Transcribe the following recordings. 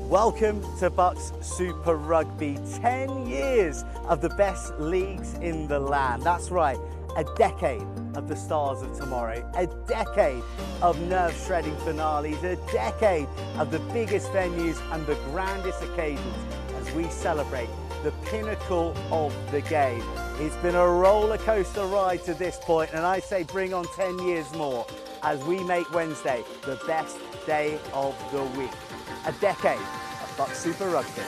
Welcome to BUCS Super Rugby. 10 years of the best leagues in the land. That's right, a decade of the stars of tomorrow, a decade of nerve-shredding finales, a decade of the biggest venues and the grandest occasions as we celebrate the pinnacle of the game. It's been a roller coaster ride to this point, and I say bring on 10 years more as we make Wednesday the best day of the week. A decade of BUCS Super Rugby.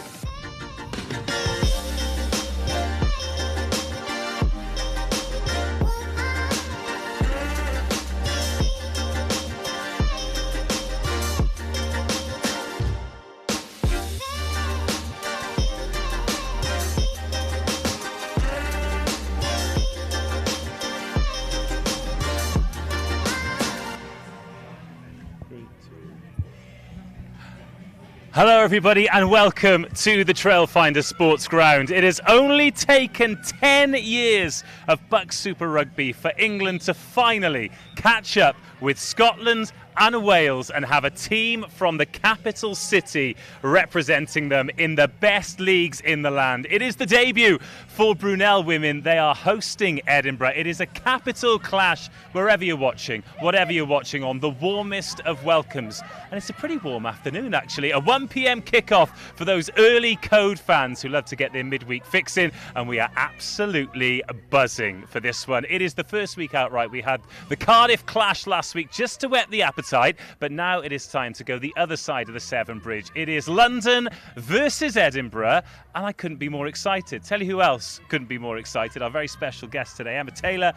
Hello everybody and welcome to the Trailfinder Sports Ground. It has only taken 10 years of BUCS Super Rugby for England to finally catch up with Scotland and Wales and have a team from the capital city representing them in the best leagues in the land. It is the debut for Brunel women. They are hosting Edinburgh. It is a capital clash wherever you're watching, whatever you're watching on, the warmest of welcomes. And it's a pretty warm afternoon actually. A 1 p.m. kickoff for those early code fans who love to get their midweek fix in, and we are absolutely buzzing for this one. It is the first week outright. We had the Cardiff clash last week just to whet the appetite, but now it is time to go the other side of the Severn Bridge. It is London versus Edinburgh, and I couldn't be more excited. Tell you who else couldn't be more excited. Our very special guest today, Emma Taylor.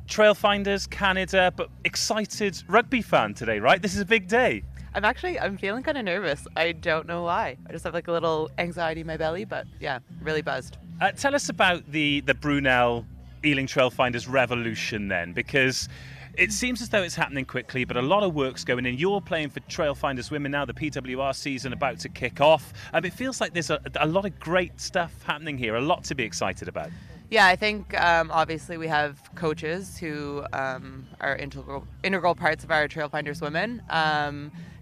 Trailfinders, Canada, but excited rugby fan today, right? This is a big day. I'm feeling kind of nervous. I don't know why. I just have like a little anxiety in my belly, but yeah, really buzzed. Tell us about the Brunel Ealing Trailfinders revolution then, because it seems as though it's happening quickly, but a lot of work's going in. You're playing for Trailfinders Women now, the PWR season about to kick off. It feels like there's a lot of great stuff happening here, a lot to be excited about. Yeah, I think obviously we have coaches who are integral parts of our Trailfinders Women.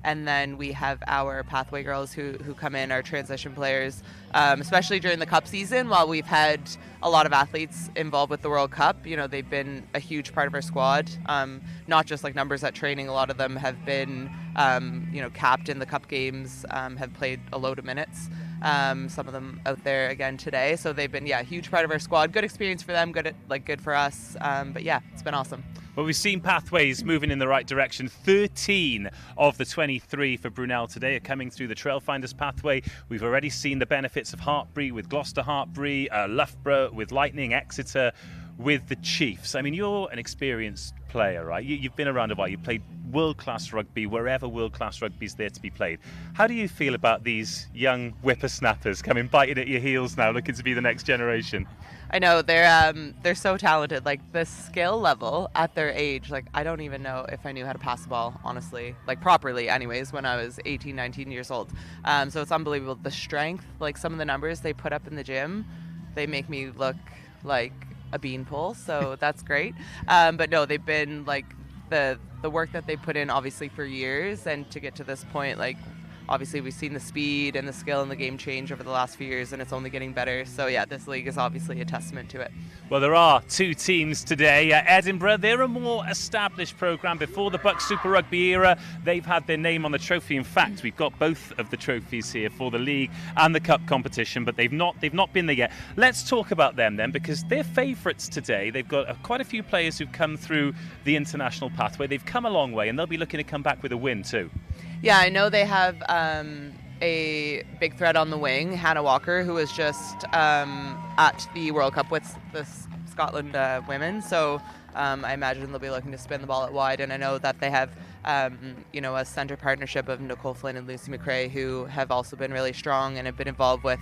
And then we have our pathway girls who come in, our transition players, especially during the Cup season. While we've had a lot of athletes involved with the World Cup, you know, they've been a huge part of our squad. Not just like numbers at training. A lot of them have been, capped in the Cup games, have played a load of minutes. Some of them out there again today. So they've been, a huge part of our squad. Good experience for them, good for us. But yeah, it's been awesome. Well, we've seen pathways moving in the right direction. 13 of the 23 for Brunel today are coming through the Trailfinders pathway. We've already seen the benefits of Hartpury with Gloucester Hartpury, Loughborough with Lightning, Exeter with the Chiefs. I mean, you're an experienced player, right? You've been around a while. You played world-class rugby wherever world-class rugby is there to be played. How do you feel about these young whippersnappers coming biting at your heels now, looking to be the next generation? I know they're so talented. Like the skill level at their age, like I don't even know if I knew how to pass the ball, honestly, like properly anyways, when I was 18, 19 years old. So it's unbelievable. The strength, like some of the numbers they put up in the gym, they make me look like a beanpole. So that's great. But no, they've been like the work that they put in obviously for years, and to get to this point, like obviously we've seen the speed and the skill in the game change over the last few years, and it's only getting better. So yeah, this league is obviously a testament to it. Well, there are two teams today. Edinburgh, they're a more established programme. Before the BUCS Super Rugby era, they've had their name on the trophy. In fact, we've got both of the trophies here for the league and the cup competition, but they've not been there yet. Let's talk about them then, because they're favourites today. They've got quite a few players who've come through the international pathway. They've come a long way, and they'll be looking to come back with a win too. Yeah, I know they have a big threat on the wing, Hannah Walker, who was just at the World Cup with the Scotland women. So I imagine they'll be looking to spin the ball out wide. And I know that they have, a centre partnership of Nicole Flynn and Lucy McRae, who have also been really strong and have been involved with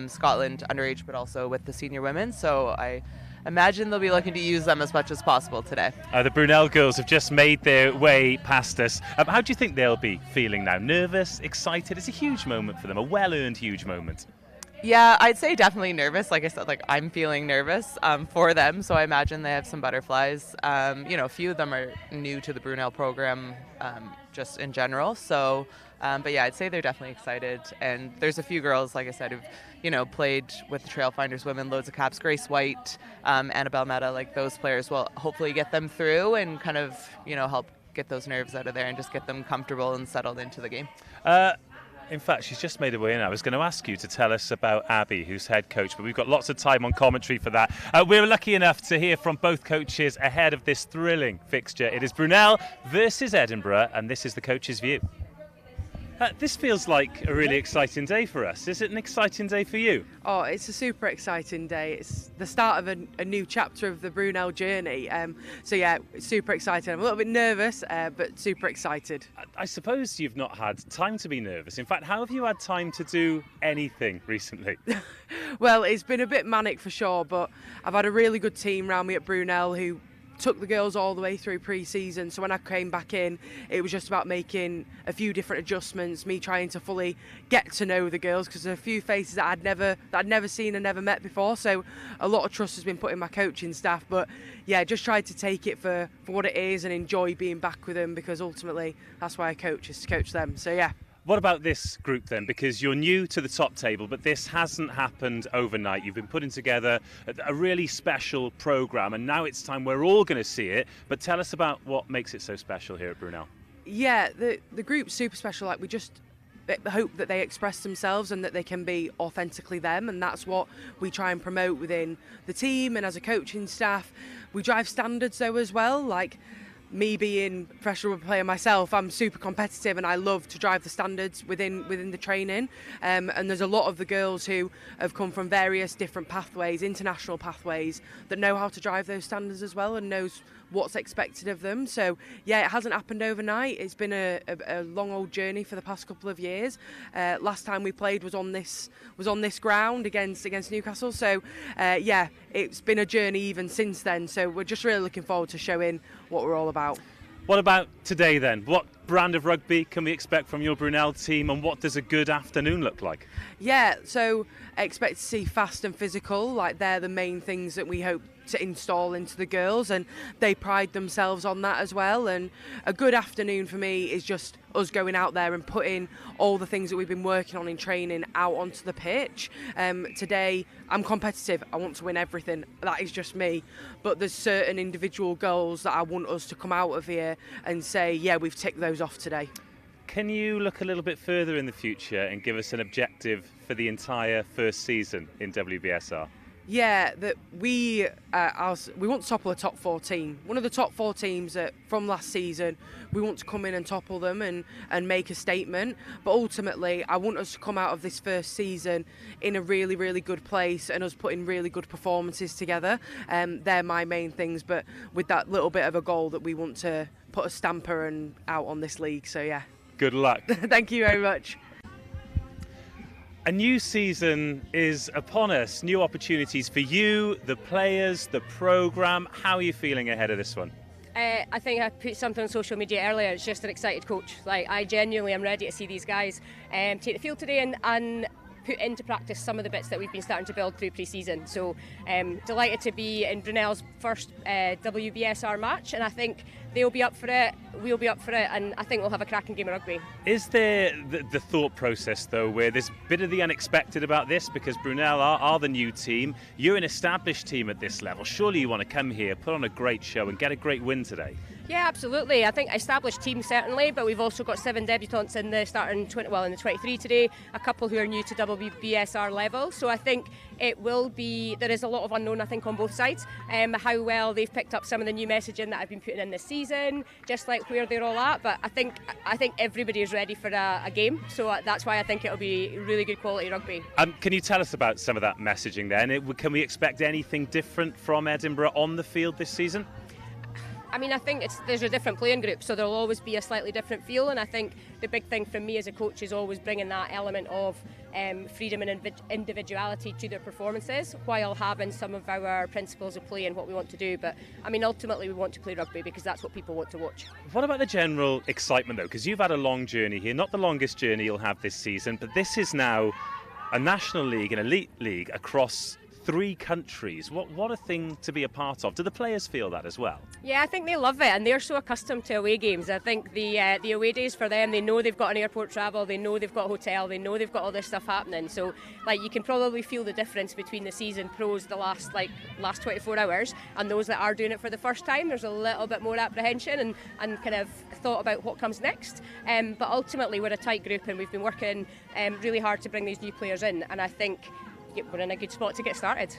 Scotland underage, but also with the senior women. So I imagine they'll be looking to use them as much as possible today. The Brunel girls have just made their way past us. How do you think they'll be feeling now? Nervous, excited? It's a huge moment for them, a well-earned huge moment. Yeah, I'd say definitely nervous. Like I said, like I'm feeling nervous for them, so I imagine they have some butterflies. A few of them are new to the Brunel program just in general, so But yeah, I'd say they're definitely excited. And there's a few girls, like I said, who've played with the Trail Finders women, loads of caps. Grace White, Annabelle Meta, like those players will hopefully get them through and kind of help get those nerves out of there and just get them comfortable and settled into the game. In fact, she's just made her way in. I was going to ask you to tell us about Abby, who's head coach, but we've got lots of time on commentary for that. We're lucky enough to hear from both coaches ahead of this thrilling fixture. It is Brunel versus Edinburgh, and this is the coach's view. This feels like a really exciting day for us. Is it an exciting day for you? Oh, it's a super exciting day. It's the start of a new chapter of the Brunel journey. So yeah, it's super exciting. I'm a little bit nervous, but super excited. I suppose you've not had time to be nervous. In fact, how have you had time to do anything recently? Well, it's been a bit manic for sure, but I've had a really good team around me at Brunel who took the girls all the way through pre-season, so when I came back in it was just about making a few different adjustments, me trying to fully get to know the girls because there's a few faces that I'd never seen and never met before, so a lot of trust has been put in my coaching staff. But yeah, just tried to take it for what it is and enjoy being back with them, because ultimately that's why I coach, is to coach them. So yeah. What about this group then? Because you're new to the top table, but this hasn't happened overnight. You've been putting together a really special programme, and now it's time we're all going to see it. But tell us about what makes it so special here at Brunel. Yeah, the group's super special. Like, we just hope that they express themselves and that they can be authentically them, and that's what we try and promote within the team and as a coaching staff. We drive standards though as well, like me being a professional rugby player myself, I'm super competitive and I love to drive the standards within the training. And there's a lot of the girls who have come from various different pathways, international pathways, that know how to drive those standards as well and knows what's expected of them. So yeah, it hasn't happened overnight. It's been a long old journey for the past couple of years. Last time we played was on this ground against Newcastle. So yeah, it's been a journey even since then. So we're just really looking forward to showing what we're all about. What about today then? What brand of rugby can we expect from your Brunel team, and what does a good afternoon look like? Yeah, so I expect to see fast and physical. Like, they're the main things that we hope to install into the girls, and they pride themselves on that as well. And a good afternoon for me is just us going out there and putting all the things that we've been working on in training out onto the pitch. Today I'm competitive, I want to win everything, that is just me, but there's certain individual goals that I want us to come out of here and say, yeah, we've ticked those off today. Can you look a little bit further in the future and give us an objective for the entire first season in WBSR? Yeah, that we want to topple a top 4 team. One of the top 4 teams from last season, we want to come in and topple them and make a statement. But ultimately, I want us to come out of this first season in a really, really good place and us putting really good performances together. They're my main things, but with that little bit of a goal that we want to put a stamper and out on this league. So yeah. Good luck. Thank you very much. A new season is upon us, new opportunities for you, the players, the programme. How are you feeling ahead of this one? I think I put something on social media earlier, it's just an excited coach. Like, I genuinely am ready to see these guys take the field today and put into practice some of the bits that we've been starting to build through pre-season. So delighted to be in Brunel's first WBSR match, and I think they'll be up for it, we'll be up for it, and I think we'll have a cracking game of rugby. Is there the thought process though where there's a bit of the unexpected about this, because Brunel are the new team, you're an established team at this level, surely you want to come here, put on a great show and get a great win today? Yeah, absolutely. I think established team certainly, but we've also got 7 debutants in the starting in the 23 today, a couple who are new to WBSR level. So I think it will be, there is a lot of unknown I think on both sides. How well they've picked up some of the new messaging that I've been putting in this season, just like where they're all at. But I think everybody is ready for a game, so that's why I think it'll be really good quality rugby. Can you tell us about some of that messaging then? Can we expect anything different from Edinburgh on the field this season? I mean, I think there's a different playing group, so there'll always be a slightly different feel, and I think the big thing for me as a coach is always bringing that element of freedom and individuality to their performances, while having some of our principles of play and what we want to do. But I mean, ultimately we want to play rugby because that's what people want to watch. What about the general excitement though? Because you've had a long journey here, not the longest journey you'll have this season, but this is now a National League, an elite league across 3 countries. What a thing to be a part of. Do the players feel that as well? Yeah, I think they love it, and they're so accustomed to away games. I think the away days for them, they know they've got an airport travel, they know they've got a hotel, they know they've got all this stuff happening. So, like, you can probably feel the difference between the season pros the last 24 hours and those that are doing it for the first time. There's a little bit more apprehension and kind of thought about what comes next. But ultimately, we're a tight group, and we've been working really hard to bring these new players in, and I think we're in a good spot to get started.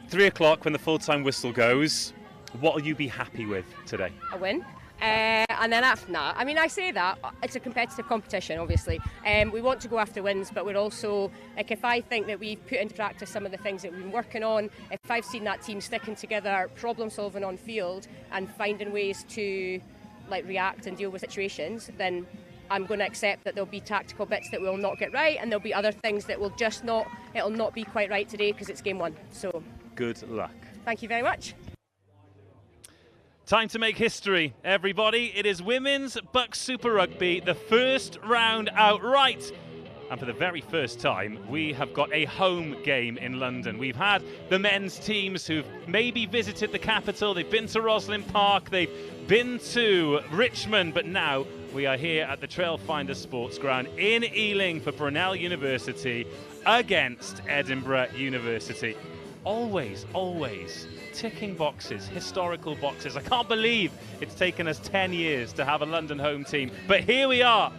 3 o'clock when the full-time whistle goes, what will you be happy with today? A win. And then after that, I mean, I say that, it's a competitive competition, obviously. We want to go after wins, but we're also, like, if I think that we've put into practice some of the things that we've been working on, if I've seen that team sticking together, problem solving on field and finding ways to react and deal with situations, then I'm going to accept that there'll be tactical bits that we'll not get right, and there'll be other things that will just it'll not be quite right today because it's game 1. So good luck. Thank you very much. Time to make history, everybody. It is Women's BUCS Super Rugby, the first round outright. And for the very first time, we have got a home game in London. We've had the men's teams who've maybe visited the capital. They've been to Rosslyn Park. They've been to Richmond. But now we are here at the Trailfinder Sports Ground in Ealing for Brunel University against Edinburgh University. Always, always ticking boxes, historical boxes. I can't believe it's taken us 10 years to have a London home team. But here we are.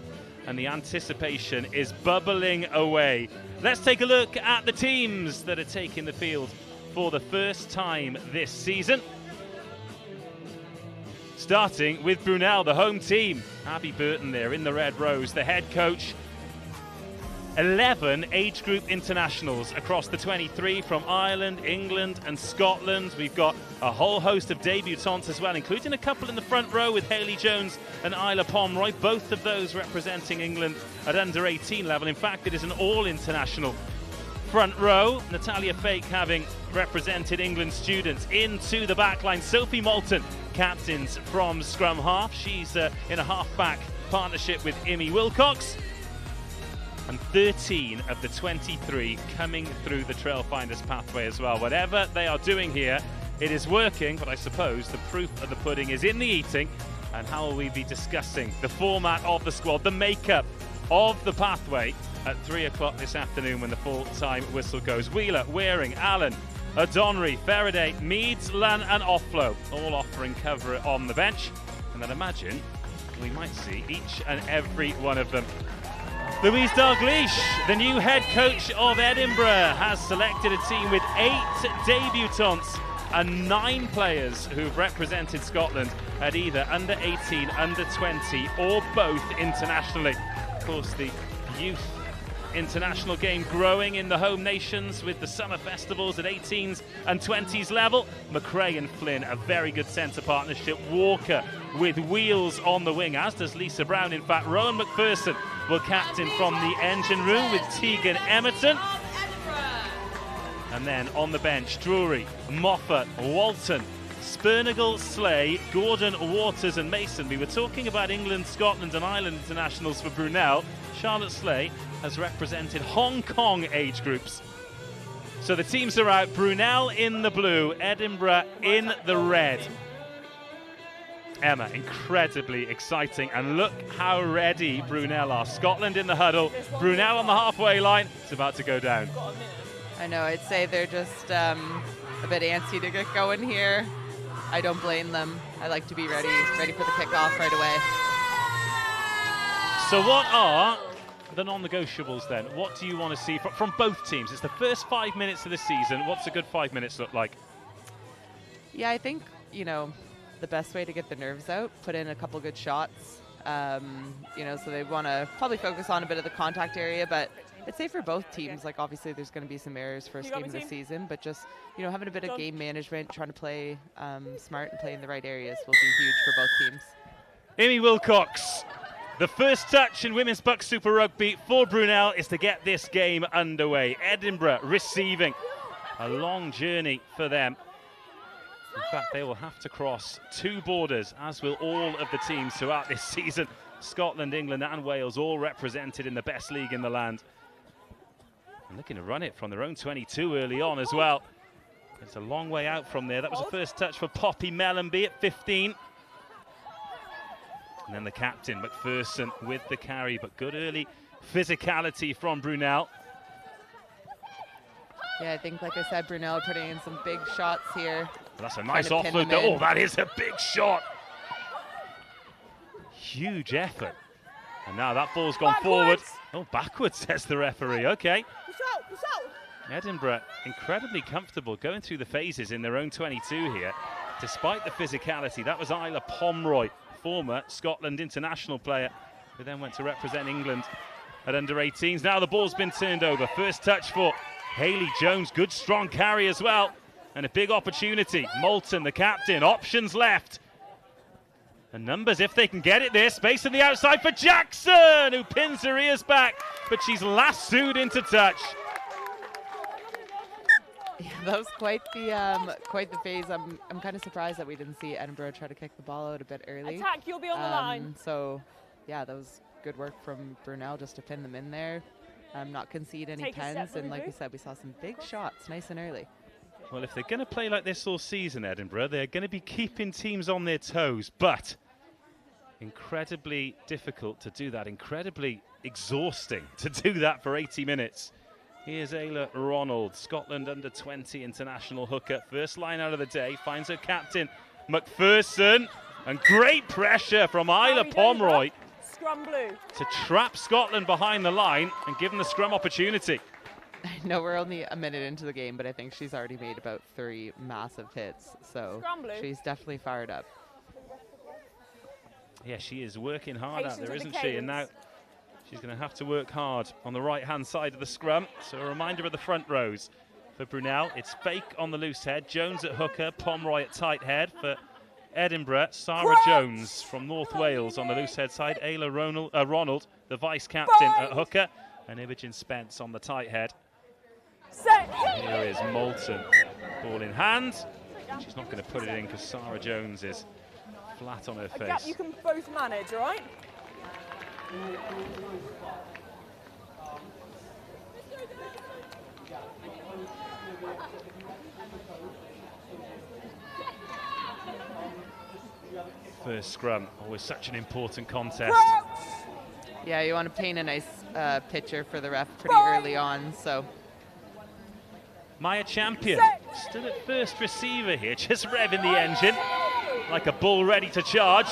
And the anticipation is bubbling away. Let's take a look at the teams that are taking the field for the first time this season. Starting with Brunel, the home team. Abby Burton there in the red rose, the head coach. 11 age group internationals across the 23 from Ireland, England and Scotland. We've got a whole host of debutantes as well, including a couple in the front row with Hayley Jones and Isla Pomeroy, both of those representing England at under 18 level. In fact, it is an all-international front row. Natalia Fake having represented England students into the back line. Sophie Moulton, captains from scrum half. She's in a half-back partnership with Imi Wilcox. And 13 of the 23 coming through the Trailfinders pathway as well. Whatever they are doing here, it is working, but I suppose the proof of the pudding is in the eating. And how will we be discussing the format of the squad, the makeup of the pathway at 3 o'clock this afternoon when the full-time whistle goes. Wheeler, Waring, Allen, O'Donnery, Faraday, Meads, Lunn and Offlow, all offering cover on the bench. And then imagine we might see each and every one of them. Louise Dalgleish, the new head coach of Edinburgh, has selected a team with 8 debutants and 9 players who've represented Scotland at either under 18, under 20 or both internationally. Of course, the youth international game growing in the home nations with the summer festivals at 18s and 20s level. McRae and Flynn, a very good centre partnership. Walker with wheels on the wing, as does Lisa Brown. In fact, Rowan McPherson will captain from the engine room with Tegan Emerton. And then on the bench, Drury, Moffat, Walton, Spurnagle, Slay, Gordon, Waters and Mason. We were talking about England, Scotland and Ireland internationals for Brunel. Charlotte Slay has represented Hong Kong age groups. So the teams are out. Brunel in the blue, Edinburgh in the red. Emma, incredibly exciting, and look how ready Brunel are. Scotland in the huddle, Brunel on the halfway line. It's about to go down. I know, I'd say they're just a bit antsy to get going here. I don't blame them. I like to be ready for the kickoff right away. So what are the non-negotiables then? What do you want to see from both teams? It's the first 5 minutes of the season. What's a good 5 minutes look like? Yeah, I think, the best way to get the nerves out, put in a couple good shots. So they want to probably focus on a bit of the contact area, but I'd say for both teams, obviously there's going to be some errors first game of the season, but just, having a bit of game management, trying to play smart and play in the right areas will be huge for both teams. Imi Wilcox, the first touch in Women's BUCS Super Rugby for Brunel is to get this game underway. Edinburgh receiving. A long journey for them. In fact, they will have to cross 2 borders, as will all of the teams throughout this season. Scotland, England and Wales all represented in the best league in the land. And looking to run it from their own 22 early on as well. It's a long way out from there. That was the first touch for Poppy Mellenby at 15. And then the captain, McPherson, with the carry, but good early physicality from Brunel. Yeah, I think, like I said, Brunel putting in some big shots here. Well, that's a nice offload. Oh, that is a big shot. Huge effort. And now that ball's gone forward. Oh, backwards, says the referee. Okay. Edinburgh, incredibly comfortable going through the phases in their own 22 here, despite the physicality. That was Isla Pomroy, former Scotland international player, who then went to represent England at under-18s. Now the ball's been turned over. First touch for Hayley Jones. Good, strong carry as well. And a big opportunity. Moulton, the captain, options left. And numbers, if they can get it there. Space on the outside for Jackson, who pins her ears back, but she's lassoed into touch. Yeah, that was quite the phase. I'm kind of surprised that we didn't see Edinburgh try to kick the ball out a bit early. Attack, you'll be on the line. So, yeah, that was good work from Brunel just to pin them in there, not concede any pens, and like we said, we saw some big shots, nice and early. Well, if they're going to play like this all season, Edinburgh, they're going to be keeping teams on their toes, but incredibly difficult to do that, incredibly exhausting to do that for 80 minutes. Here's Ayla Ronald, Scotland under-20 international hooker. First line out of the day, finds her captain, McPherson, and great pressure from Isla Pomroy Scrum blue. to trap Scotland behind the line and give them the scrum opportunity. I know we're only a minute into the game, but I think she's already made about 3 massive hits, so she's definitely fired up. Yeah, she is working hard out there, isn't she? And now she's going to have to work hard on the right-hand side of the scrum. So a reminder of the front rows. For Brunel, it's Fake on the loose head, Jones at hooker, Pomroy at tight head. For Edinburgh, Sarah Jones from North Wales on the loose head side, Ayla Ronald, the vice-captain at hooker, and Imogen Spence on the tight head. Here is Moulton, ball in hand. She's not going to put it in because Sarah Jones is flat on her face. Gap you can both manage, all right? First scrum, always such an important contest. Yeah, you want to paint a nice picture for the ref pretty early on, so. Maya Champion, still at first receiver here, just revving the engine, like a bull ready to charge.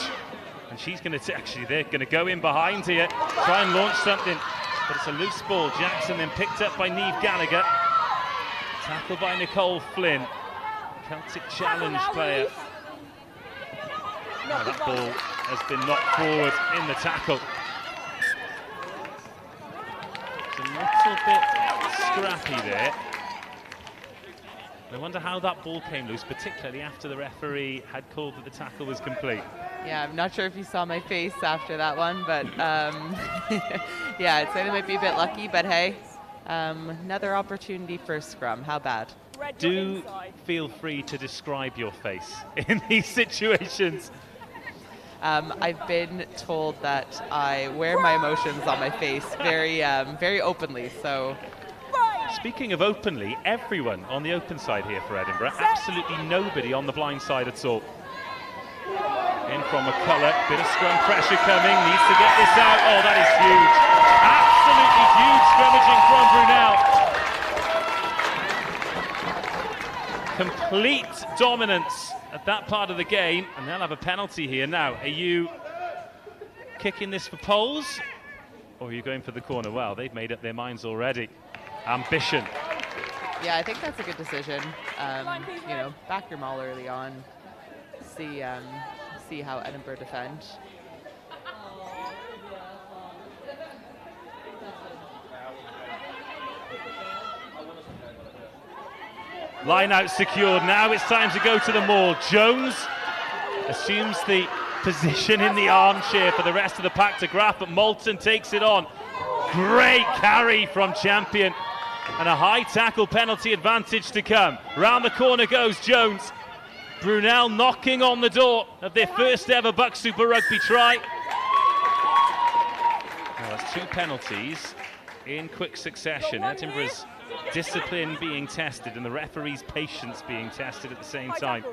And she's going to, actually, they're going to go in behind here, try and launch something, but it's a loose ball. Jackson then picked up by Niamh Gallagher. Tackled by Nicole Flynn, Celtic Challenge player. Oh, that ball has been knocked forward in the tackle. It's a little bit scrappy there. I wonder how that ball came loose, particularly after the referee had called that the tackle was complete. Yeah, I'm not sure if you saw my face after that one, but yeah, I'd say they might be a bit lucky, but hey, another opportunity for scrum. How bad? Do feel free to describe your face in these situations. I've been told that I wear my emotions on my face very, very openly, so. Speaking of openly, everyone on the open side here for Edinburgh, absolutely nobody on the blind side at all. In from McCulloch, bit of scrum pressure coming, needs to get this out. Oh, that is huge. Absolutely huge scrummaging from Brunel. Complete dominance at that part of the game, and they'll have a penalty here. Now, are you kicking this for poles, or are you going for the corner? Well, they've made up their minds already. Ambition. Yeah, I think that's a good decision. You know, back your maul early on. See how Edinburgh defend. Line out secured. Now it's time to go to the maul. Jones assumes the position in the armchair for the rest of the pack to grab, but Moulton takes it on. Great carry from Champion. And a high tackle penalty advantage to come. Round the corner goes Jones. Brunel knocking on the door of their first ever BUCS Super Rugby try. Now that's 2 penalties in quick succession. Edinburgh's discipline being tested and the referee's patience being tested at the same time.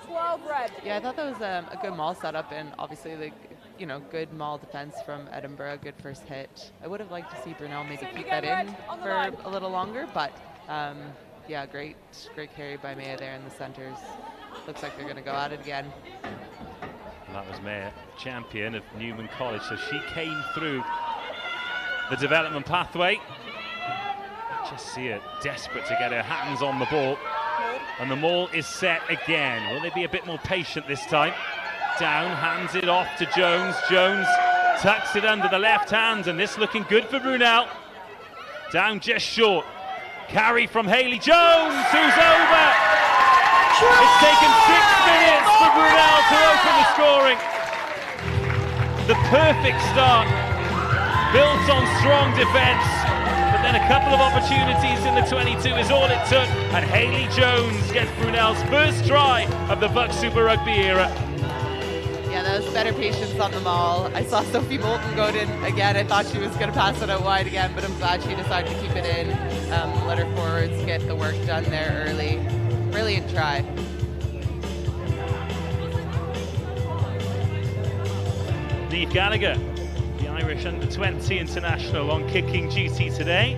12 red. Yeah, I thought that was a good maul setup, and obviously the good maul defense from Edinburgh, good first hit. I would have liked to see Brunel maybe keep that in for a little longer, but yeah, great carry by Maya there in the centers. Looks like they're going to go at it again. And that was Maya, champion of Newman College, so she came through the development pathway. Just see her desperate to get her hands on the ball. And the maul is set again. Will they be a bit more patient this time? Down, hands it off to Jones. Jones tucks it under the left hand, and this looking good for Brunel. Down just short. Carry from Hayley Jones, who's over. It's taken 6 minutes for Brunel to open the scoring. The perfect start, built on strong defence. But then a couple of opportunities in the 22 is all it took, and Hayley Jones gets Brunel's first try of the BUCS Super Rugby era. Yeah, that was better patience on the maul. I saw Sophie Moulton go in again. I thought she was going to pass it out wide again, but I'm glad she decided to keep it in. Let her forwards get the work done there early. Brilliant try. Niamh Gallagher, the Irish under-20 international, on kicking duty today.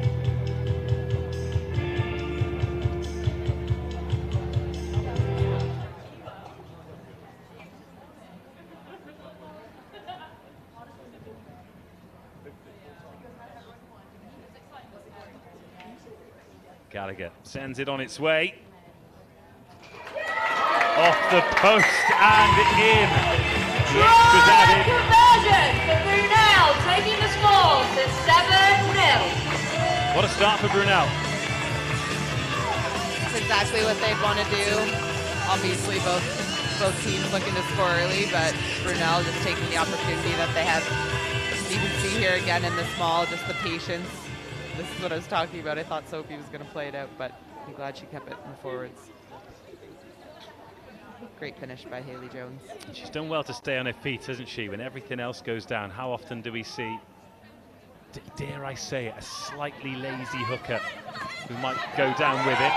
Gallagher sends it on its way. Off the post and in. Conversion for Brunel, taking the score to 7-0. What a start for Brunel. That's exactly what they'd want to do. Obviously, both teams looking to score early, but Brunel just taking the opportunity that they have. You can see here again in the small, just the patience. This is what I was talking about. I thought Sophie was going to play it out, but I'm glad she kept it in the forwards. Great finish by Hayley Jones. She's done well to stay on her feet, hasn't she? When everything else goes down, how often do we see, dare I say it, a slightly lazy hooker who might go down with it?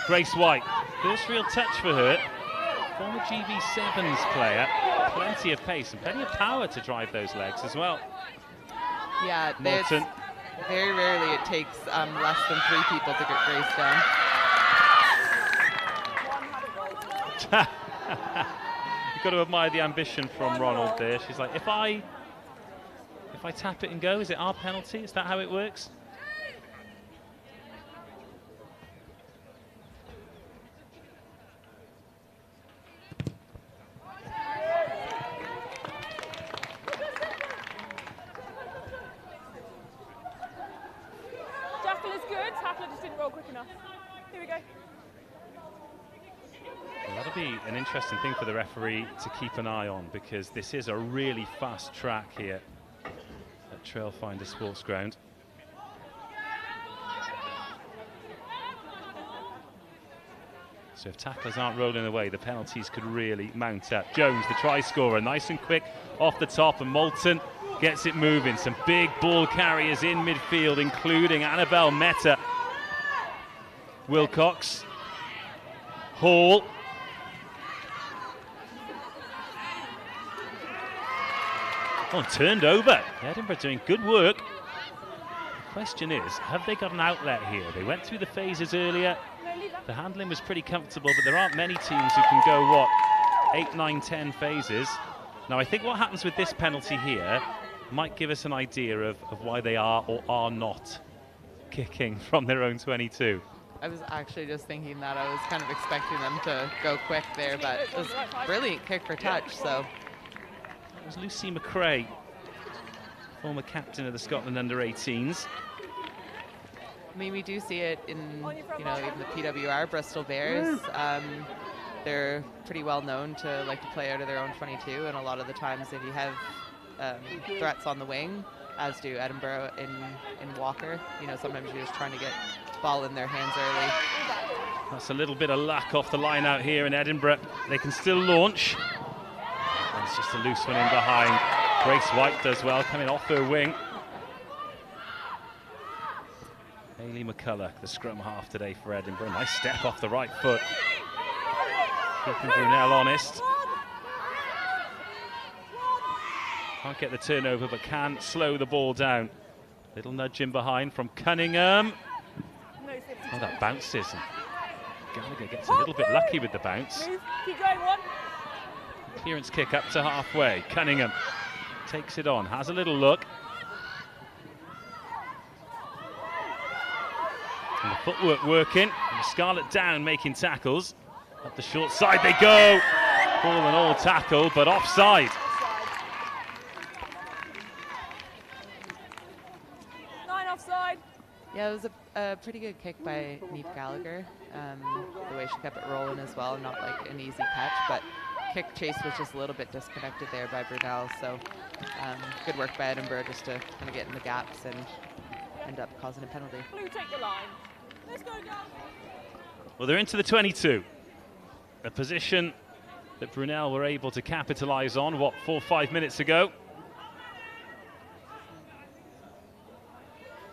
Grace White, first real touch for her. Former GB7s player, plenty of pace and plenty of power to drive those legs as well. Yeah, Moulton. Very rarely it takes less than 3 people to get Grace down. You've got to admire the ambition from Ronald there. She's like, if I tap it and go, is it our penalty? Is that how it works? Jackal is good. Tackler just didn't roll quick enough. Here we go. Well, that'll be an interesting thing for the referee to keep an eye on, because this is a really fast track here at Trailfinder Sports Ground. So if tacklers aren't rolling away, the penalties could really mount up. Jones, the try scorer, nice and quick off the top, and Moulton gets it moving. Some big ball carriers in midfield, including Annabelle Meta, Wilcox, Hall. Oh, turned over. Edinburgh doing good work. The question is, have they got an outlet here? They went through the phases earlier. The handling was pretty comfortable, but there aren't many teams who can go, what, 8, 9, 10 phases. Now, I think what happens with this penalty here might give us an idea of why they are or are not kicking from their own 22. I was actually just thinking that. I was kind of expecting them to go quick there, but it was a brilliant kick for touch, so. It was Lucy McRae, former captain of the Scotland under-18s. I mean, we do see it in, even the PWR, Bristol Bears. They're pretty well known to like to play out of their own 22, and a lot of the times if you have threats on the wing, as do Edinburgh in Walker, sometimes you're just trying to get ball in their hands early. That's a little bit of luck off the line out here in Edinburgh. They can still launch. And it's just a loose one in behind. Grace White does well, coming off her wing. Ellie McCulloch, the scrum half today for Edinburgh. Nice step off the right foot. Keeping Brunel honest. Can't get the turnover, but can slow the ball down. Little nudge in behind from Cunningham. Oh, that bounces. Gallagher gets a little bit lucky with the bounce. Keep going, one. Clearance kick up to halfway. Cunningham takes it on, has a little look. And the footwork working. And Scarlett down making tackles. Up the short side they go. Ball and all tackle, but offside. Offside. Yeah, it was a pretty good kick by Neve Gallagher. The way she kept it rolling as well, not like an easy catch, but kick chase was just a little bit disconnected there by Brunel. So good work by Edinburgh just to kind of get in the gaps and end up causing a penalty. Blue, take the line. Let's go, down. Well, they're into the 22. A position that Brunel were able to capitalise on, 4 or 5 minutes ago.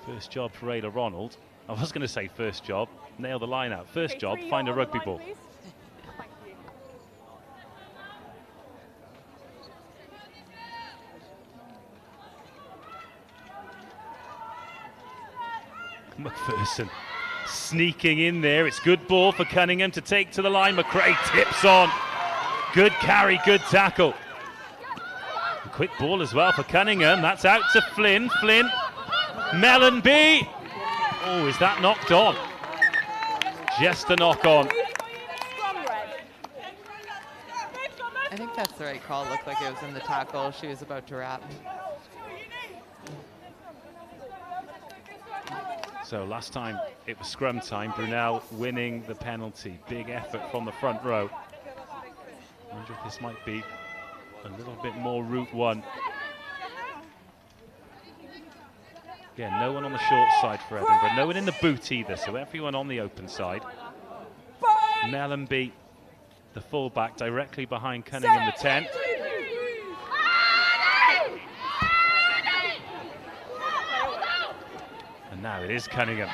First job for Ayla Ronald. I was going to say first job, nail the line out. First job, find a rugby ball. Please. Thank you. McPherson sneaking in there. It's good ball for Cunningham to take to the line. McRae tips on. Good carry, good tackle. A quick ball as well for Cunningham. That's out to Flynn. Flynn. Mellenby. Oh, is that knocked on? Just a knock on. I think that's the right call. Looked like it was in the tackle. She was about to wrap. So last time it was scrum time. Brunel winning the penalty. Big effort from the front row. I wonder if this might be a little bit more route one. Again, no one on the short side for Edinburgh. No one in the boot either, so everyone on the open side. Mellenby, the fullback, directly behind Cunningham, the 10. And now it is Cunningham.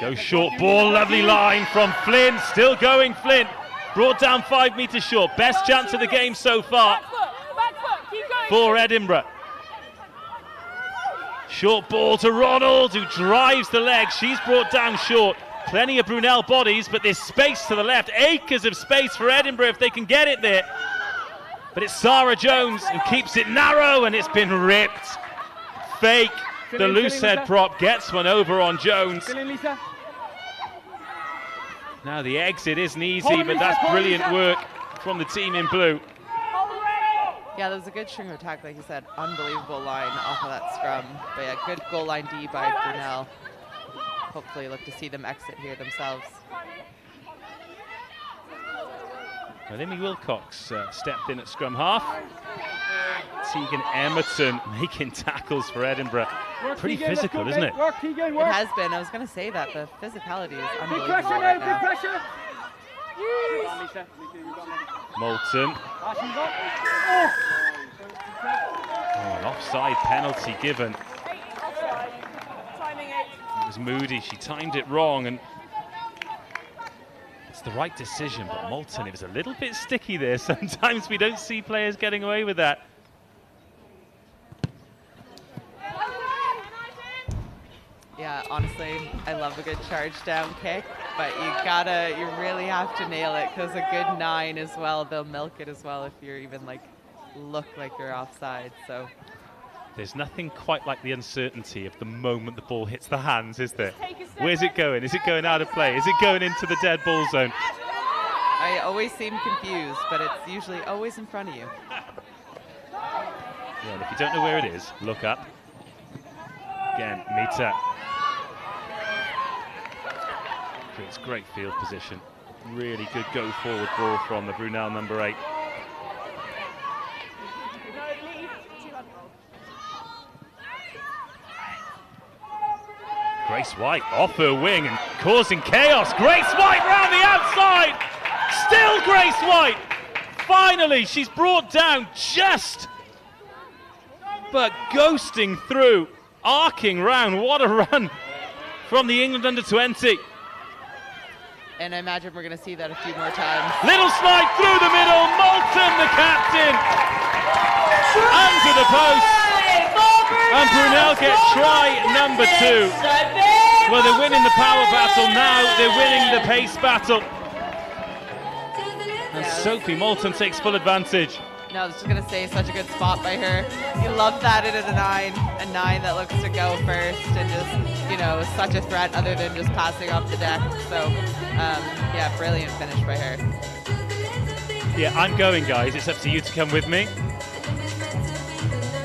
Goes short ball, lovely line from Flynn. Still going, Flynn. Brought down 5 metres short. Best chance of the game so far for Edinburgh. Short ball to Ronald, who drives the leg. She's brought down short. Plenty of Brunel bodies, but there's space to the left. Acres of space for Edinburgh if they can get it there. But it's Sarah Jones who keeps it narrow, and it's been ripped. Fake. The loose head prop gets one over on Jones. Now the exit isn't easy, but that's brilliant work from the team in blue. Yeah, there was a good string of attack, like you said. Unbelievable line off of that scrum. But yeah, good goal line D by Brunel. Hopefully look to see them exit here themselves. Well, Amy Wilcox stepped in at scrum half. Tegan Emerton making tackles for Edinburgh. Pretty physical, isn't it? It has been. I was going to say that. The physicality is unbelievable right now. Moulton. Oh, an offside penalty given. It was Moody. She timed it wrong, and it's the right decision. But Moulton, it was a little bit sticky there. Sometimes we don't see players getting away with that. Yeah, honestly, I love a good charge down kick, but you really have to nail it, because a good 9 as well, they'll milk it as well if you're even look like you're offside. So there's nothing quite like the uncertainty of the moment the ball hits the hands, is there? Where's it going? Is it going out of play? Is it going into the dead ball zone? I always seem confused, but it's usually always in front of you. Yeah, and if you don't know where it is, look up. Again, Mita. Creates great field position. Really good go forward ball from the Brunel number 8. Grace White off her wing and causing chaos. Grace White round the outside. Still Grace White. Finally, she's brought down just, but ghosting through, arcing round. What a run from the England under-20. And I imagine we're going to see that a few more times. Little slide through the middle. Moulton, the captain, under the post. And Brunel get try number 2. Well, they're winning the power battle now. They're winning the pace battle. And Sophie Moulton takes full advantage. No, I was just going to say, such a good spot by her. You love that it at a 9 that looks to go first, and just, you know, such a threat other than just passing off the deck. So, yeah, brilliant finish by her. Yeah, I'm going, guys. It's up to you to come with me.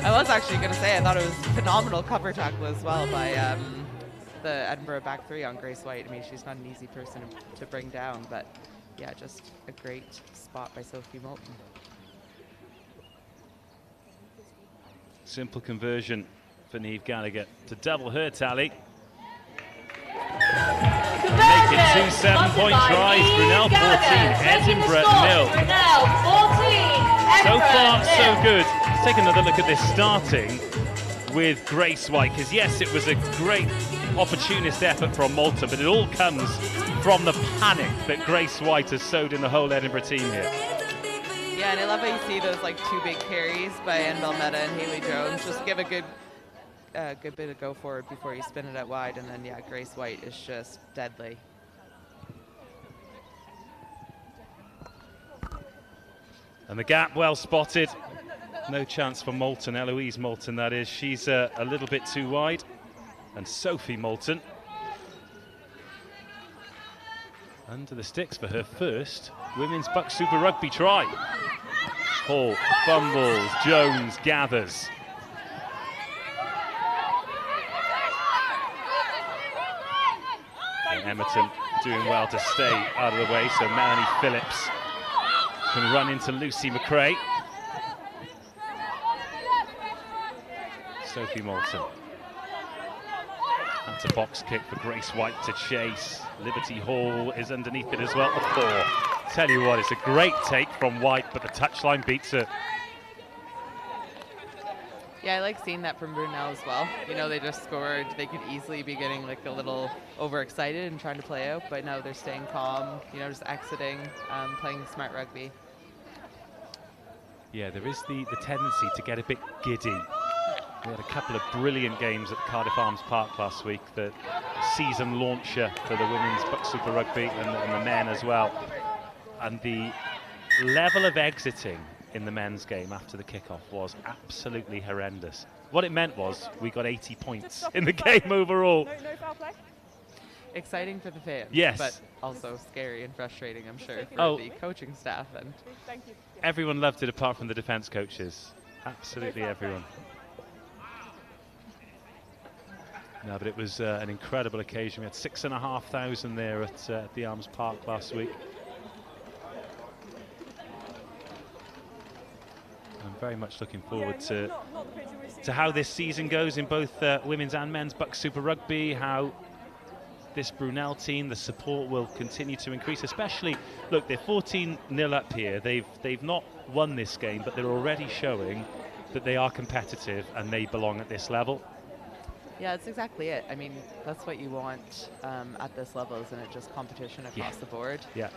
I was actually going to say, I thought it was phenomenal cover tackle as well by the Edinburgh back 3 on Grace White. I mean, she's not an easy person to bring down, but yeah, just a great spot by Sophie Moulton. Simple conversion for Niamh Gallagher to double her tally. Making 2 7-point tries. Brunel 14, Edinburgh 0. So far, so good. Let's take another look at this starting with Grace White, because yes, it was a great opportunist effort from Moulton, but it all comes from the panic that Grace White has sowed in the whole Edinburgh team here. Yeah, and I love how you see those like 2 big carries by Annabelle Meta and Haley Jones. Just give a good bit of go forward before you spin it out wide, and then yeah, Grace White is just deadly. And the gap well spotted. No chance for Moulton, Eloise Moulton that is. She's a little bit too wide. And Sophie Moulton under the sticks for her first Women's BUCS Super Rugby try. Hall fumbles, Jones gathers. And Emerton doing well to stay out of the way, so Melanie Phillips can run into Lucy McRae. Sophie Moulton. That's a box kick for Grace White to chase. Liberty Hall is underneath it as well. A 4. Tell you what, it's a great take from White, but the touchline beats her. Yeah, I like seeing that from Brunel as well. You know, they just scored. They could easily be getting like a little overexcited and trying to play out, but no, they're staying calm, you know, just exiting, playing smart rugby. Yeah, there is the tendency to get a bit giddy. We had a couple of brilliant games at Cardiff Arms Park last week, the season launcher for the Women's BUCS Super Rugby and the men as well. And the level of exiting in the men's game after the kickoff was absolutely horrendous. What it meant was we got 80 points in the game overall. No foul play. Exciting for the fans, yes, but also scary and frustrating, I'm sure, for the coaching staff. And Thank you. everyone loved it apart from the defence coaches. Absolutely everyone. No, but it was an incredible occasion. We had 6,500 there at the Arms Park last week. I'm very much looking forward to how this season goes in both women's and men's BUCS Super Rugby, how this Brunel team, the support will continue to increase, especially, look, they're 14-0 up here. They've not won this game, but they're already showing that they are competitive and they belong at this level. yeah, that's exactly it. I mean, that's what you want at this level, isn't it? Just competition across the board. Yeah.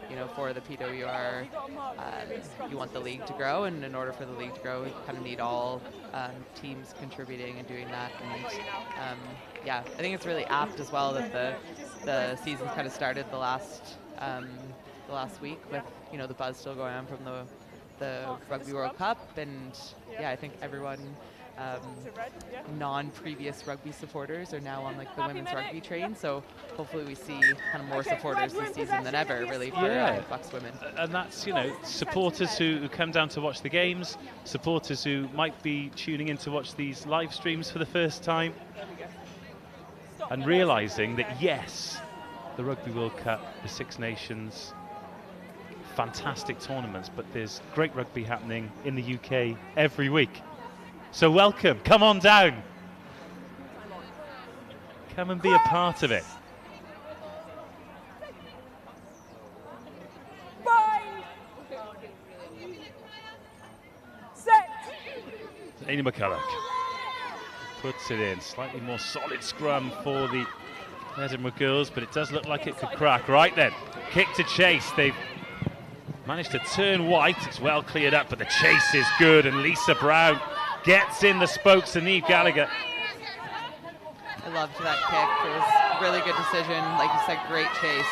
You know, for the PWR, you want the league to grow, and in order for the league to grow, you kind of need all teams contributing and doing that. And yeah, I think it's really apt as well that the season's kind of started the last week with, you know, the buzz still going on from the Rugby World Cup, and yeah, I think everyone. Non-previous rugby supporters are now on like the women's rugby train, so hopefully we see kind of more supporters this season than ever, really, for BUCS women. And that's, you know, supporters who come down to watch the games, supporters who might be tuning in to watch these live streams for the first time, and realising that yes, the Rugby World Cup, the Six Nations, fantastic tournaments, but there's great rugby happening in the UK every week. So welcome, come on down. Come and be a part of it. Set. Amy McCulloch puts it in. Slightly more solid scrum for the Edinburgh girls, but it does look like it could crack. Right then, kick to chase. They've managed to turn white. It's well cleared up, but the chase is good, and Lisa Brown gets in the spokes to Niamh Gallagher. I loved that kick. It was a really good decision. Like you said, great chase.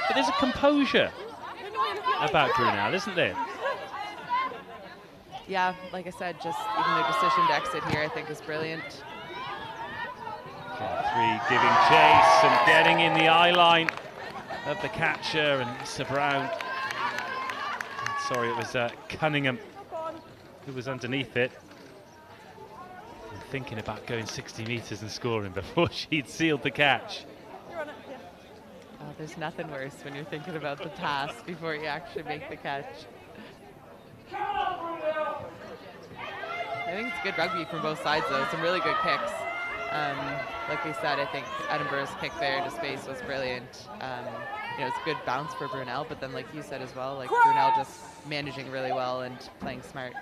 But there's a composure about Brunel, isn't there? Yeah, like I said, just even their decision to exit here, I think, is brilliant. Three giving chase and getting in the eye line of the catcher, and Lisa Brown. Sorry, it was Cunningham who was underneath it. And thinking about going 60 metres and scoring before she'd sealed the catch. Oh, there's nothing worse when you're thinking about the pass before you actually make the catch. I think it's good rugby from both sides, though. Some really good kicks. Like we said, I think Edinburgh's kick there into space was brilliant. You know, it's a good bounce for Brunel, but then, like you said as well, like Brunel just managing really well and playing smart.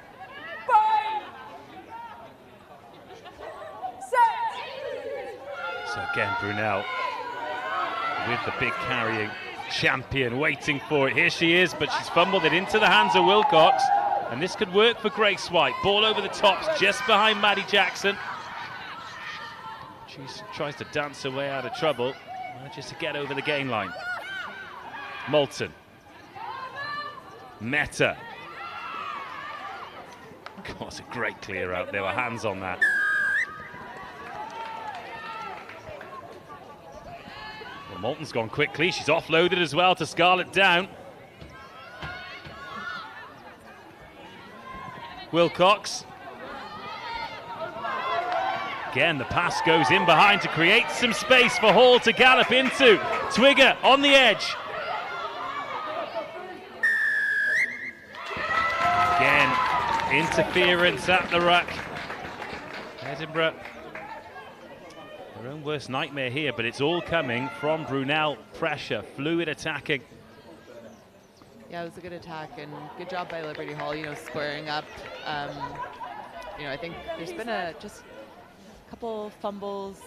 So again, Brunel with the big carrying champion waiting for it. Here she is, but she's fumbled it into the hands of Wilcox, and this could work for Grace White. Ball over the tops, just behind Maddie Jackson. She tries to dance her way out of trouble, manages to get over the gain line. Moulton. Meta. God, it's a great clear out. There were hands on that. Well, Moulton's gone quickly. She's offloaded as well to Scarlett Down. Wilcox. Again, the pass goes in behind to create some space for Hall to gallop into. Twigger on the edge. Again, interference at the ruck. Edinburgh, their own worst nightmare here, but it's all coming from Brunel. Pressure, fluid attacking. Yeah, it was a good attack and good job by Liberty Hall, you know, squaring up. You know, I think there's been just a couple fumbles,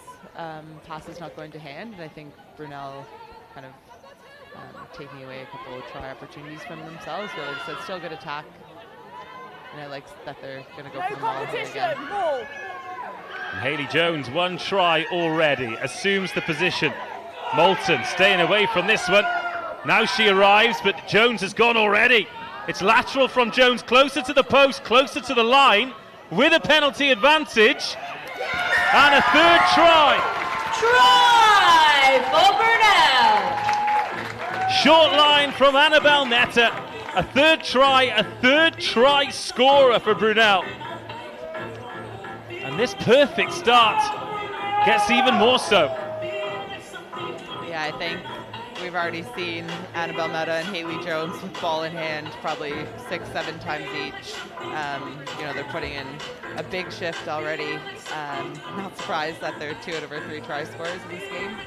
passes not going to hand, and I think Brunel kind of taking away a couple of try opportunities from themselves. But like I said, still a good attack, and I like that they're going to go for the ball here again. And Hayley Jones, one try already, assumes the position. Moulton staying away from this one. Now she arrives, but Jones has gone already. It's lateral from Jones, closer to the post, closer to the line, with a penalty advantage. And a third try. Try for Brunel. Short line from Annabelle Meta. A third try scorer for Brunel. And this perfect start gets even more so. Yeah, I think we've already seen Annabelle Meta and Hayley Jones with ball in hand probably 6-7 times each. You know, they're putting in a big shift already. Not surprised that they're 2 out of our 3 try scorers in this game.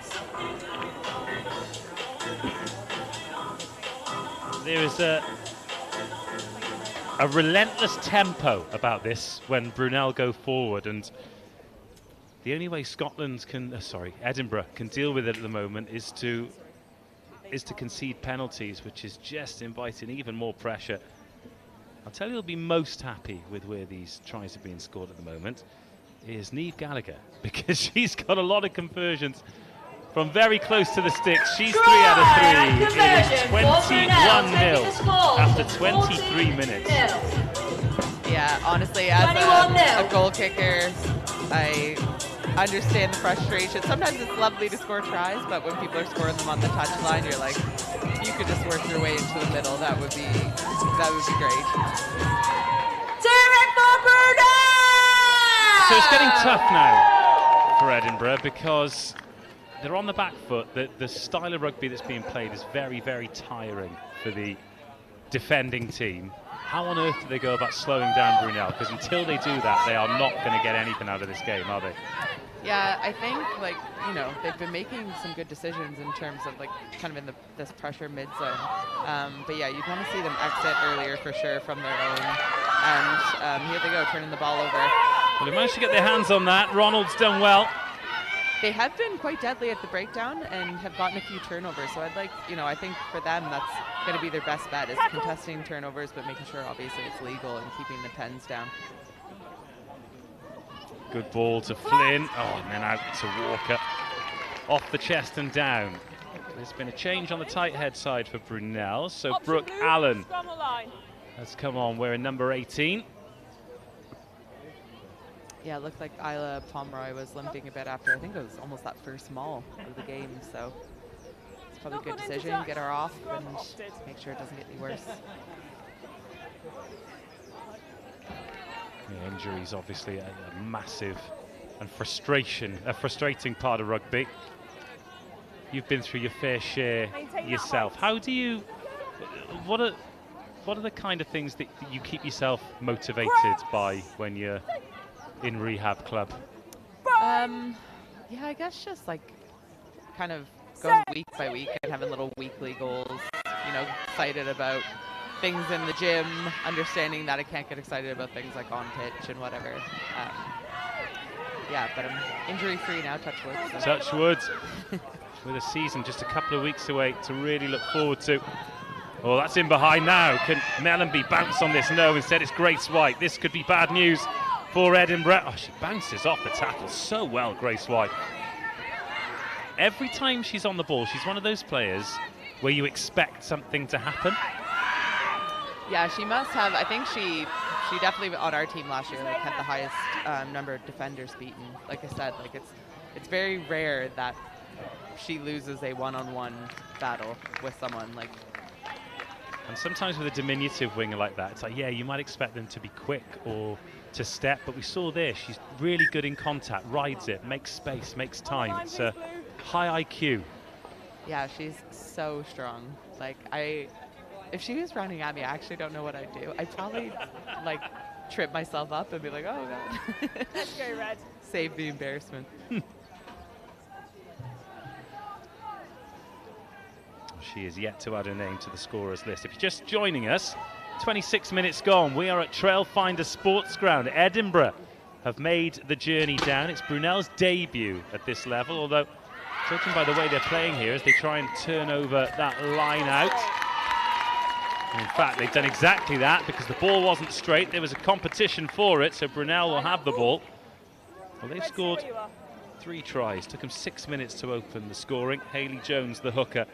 There is a relentless tempo about this when Brunel go forward, and the only way Edinburgh can deal with it at the moment is to concede penalties, which is just inviting even more pressure. I'll tell you who'll be most happy with where these tries are being scored at the moment is Niamh Gallagher, because she's got a lot of conversions from very close to the sticks. She's 3 out of 3. It is 21-0 after 23 minutes. Yeah, honestly, as a goal kicker, I understand the frustration. Sometimes it's lovely to score tries, but when people are scoring them on the touchline, you're like, if you could just work your way into the middle, that would be great. So it's getting tough now for Edinburgh because they're on the back foot. The style of rugby that's being played is very, very tiring for the defending team. How on earth do they go about slowing down Brunel? Because until they do that, they are not going to get anything out of this game, are they? Yeah, I think, like, you know, they've been making some good decisions in terms of, like, kind of in this pressure mid-zone. But yeah, you'd want to see them exit earlier for sure from their own. And here they go, turning the ball over. Well, they managed to get their hands on that. Ronald's done well. They have been quite deadly at the breakdown and have gotten a few turnovers. So I'd like, I think for them that's going to be their best bet is contesting turnovers, but making sure obviously it's legal and keeping the pens down. Good ball to Flynn. Oh, and then out to Walker. Off the chest and down. There's been a change on the tight head side for Brunel. So Brooke Allen has come on wearing number 18. Yeah, it looked like Isla Pomeroy was limping a bit after, I think it was almost that first maul of the game. So it's probably a good decision. Get her off and make sure it doesn't get any worse. Yeah, injuries obviously a massive and frustrating part of rugby. You've been through your fair share yourself. How do you, what are the kind of things that you keep yourself motivated by when you're in rehab club? Yeah, I guess just like kind of going week by week and having little weekly goals, excited about things in the gym, understanding that I can't get excited about things like on pitch and whatever. Yeah, but I'm injury free now, touch wood. So. Touch wood. With a season just a couple of weeks away to really look forward to. Oh, that's in behind now. Can Mellenby bounce on this? No, instead it's Grace White. This could be bad news for Edinburgh. Oh, she bounces off the tackle so well, Grace White. Every time she's on the ball, she's one of those players where you expect something to happen. Yeah, she must have. I think she definitely on our team last year had the highest number of defenders beaten. Like I said, it's very rare that she loses a one-on-one battle with someone. And sometimes with a diminutive winger like that, it's like, yeah, you might expect them to be quick or to step, but we saw this. She's really good in contact, rides it, makes space, makes time. It's a high IQ. Yeah, she's so strong. If she was running at me, I actually don't know what I'd do. I'd probably trip myself up and be like, oh god. Let's go, Red. Save the embarrassment. She is yet to add her name to the scorers list. If you're just joining us, 26 minutes gone. We are at Trailfinder Sports Ground. Edinburgh have made the journey down. It's Brunel's debut at this level, although judging by the way they're playing here as they try and turn over that line out. And in fact, they've done exactly that because the ball wasn't straight. There was a competition for it, so Brunel will have the ball. Well, they've scored 3 tries. Took them 6 minutes to open the scoring. Hayley Jones, the hooker,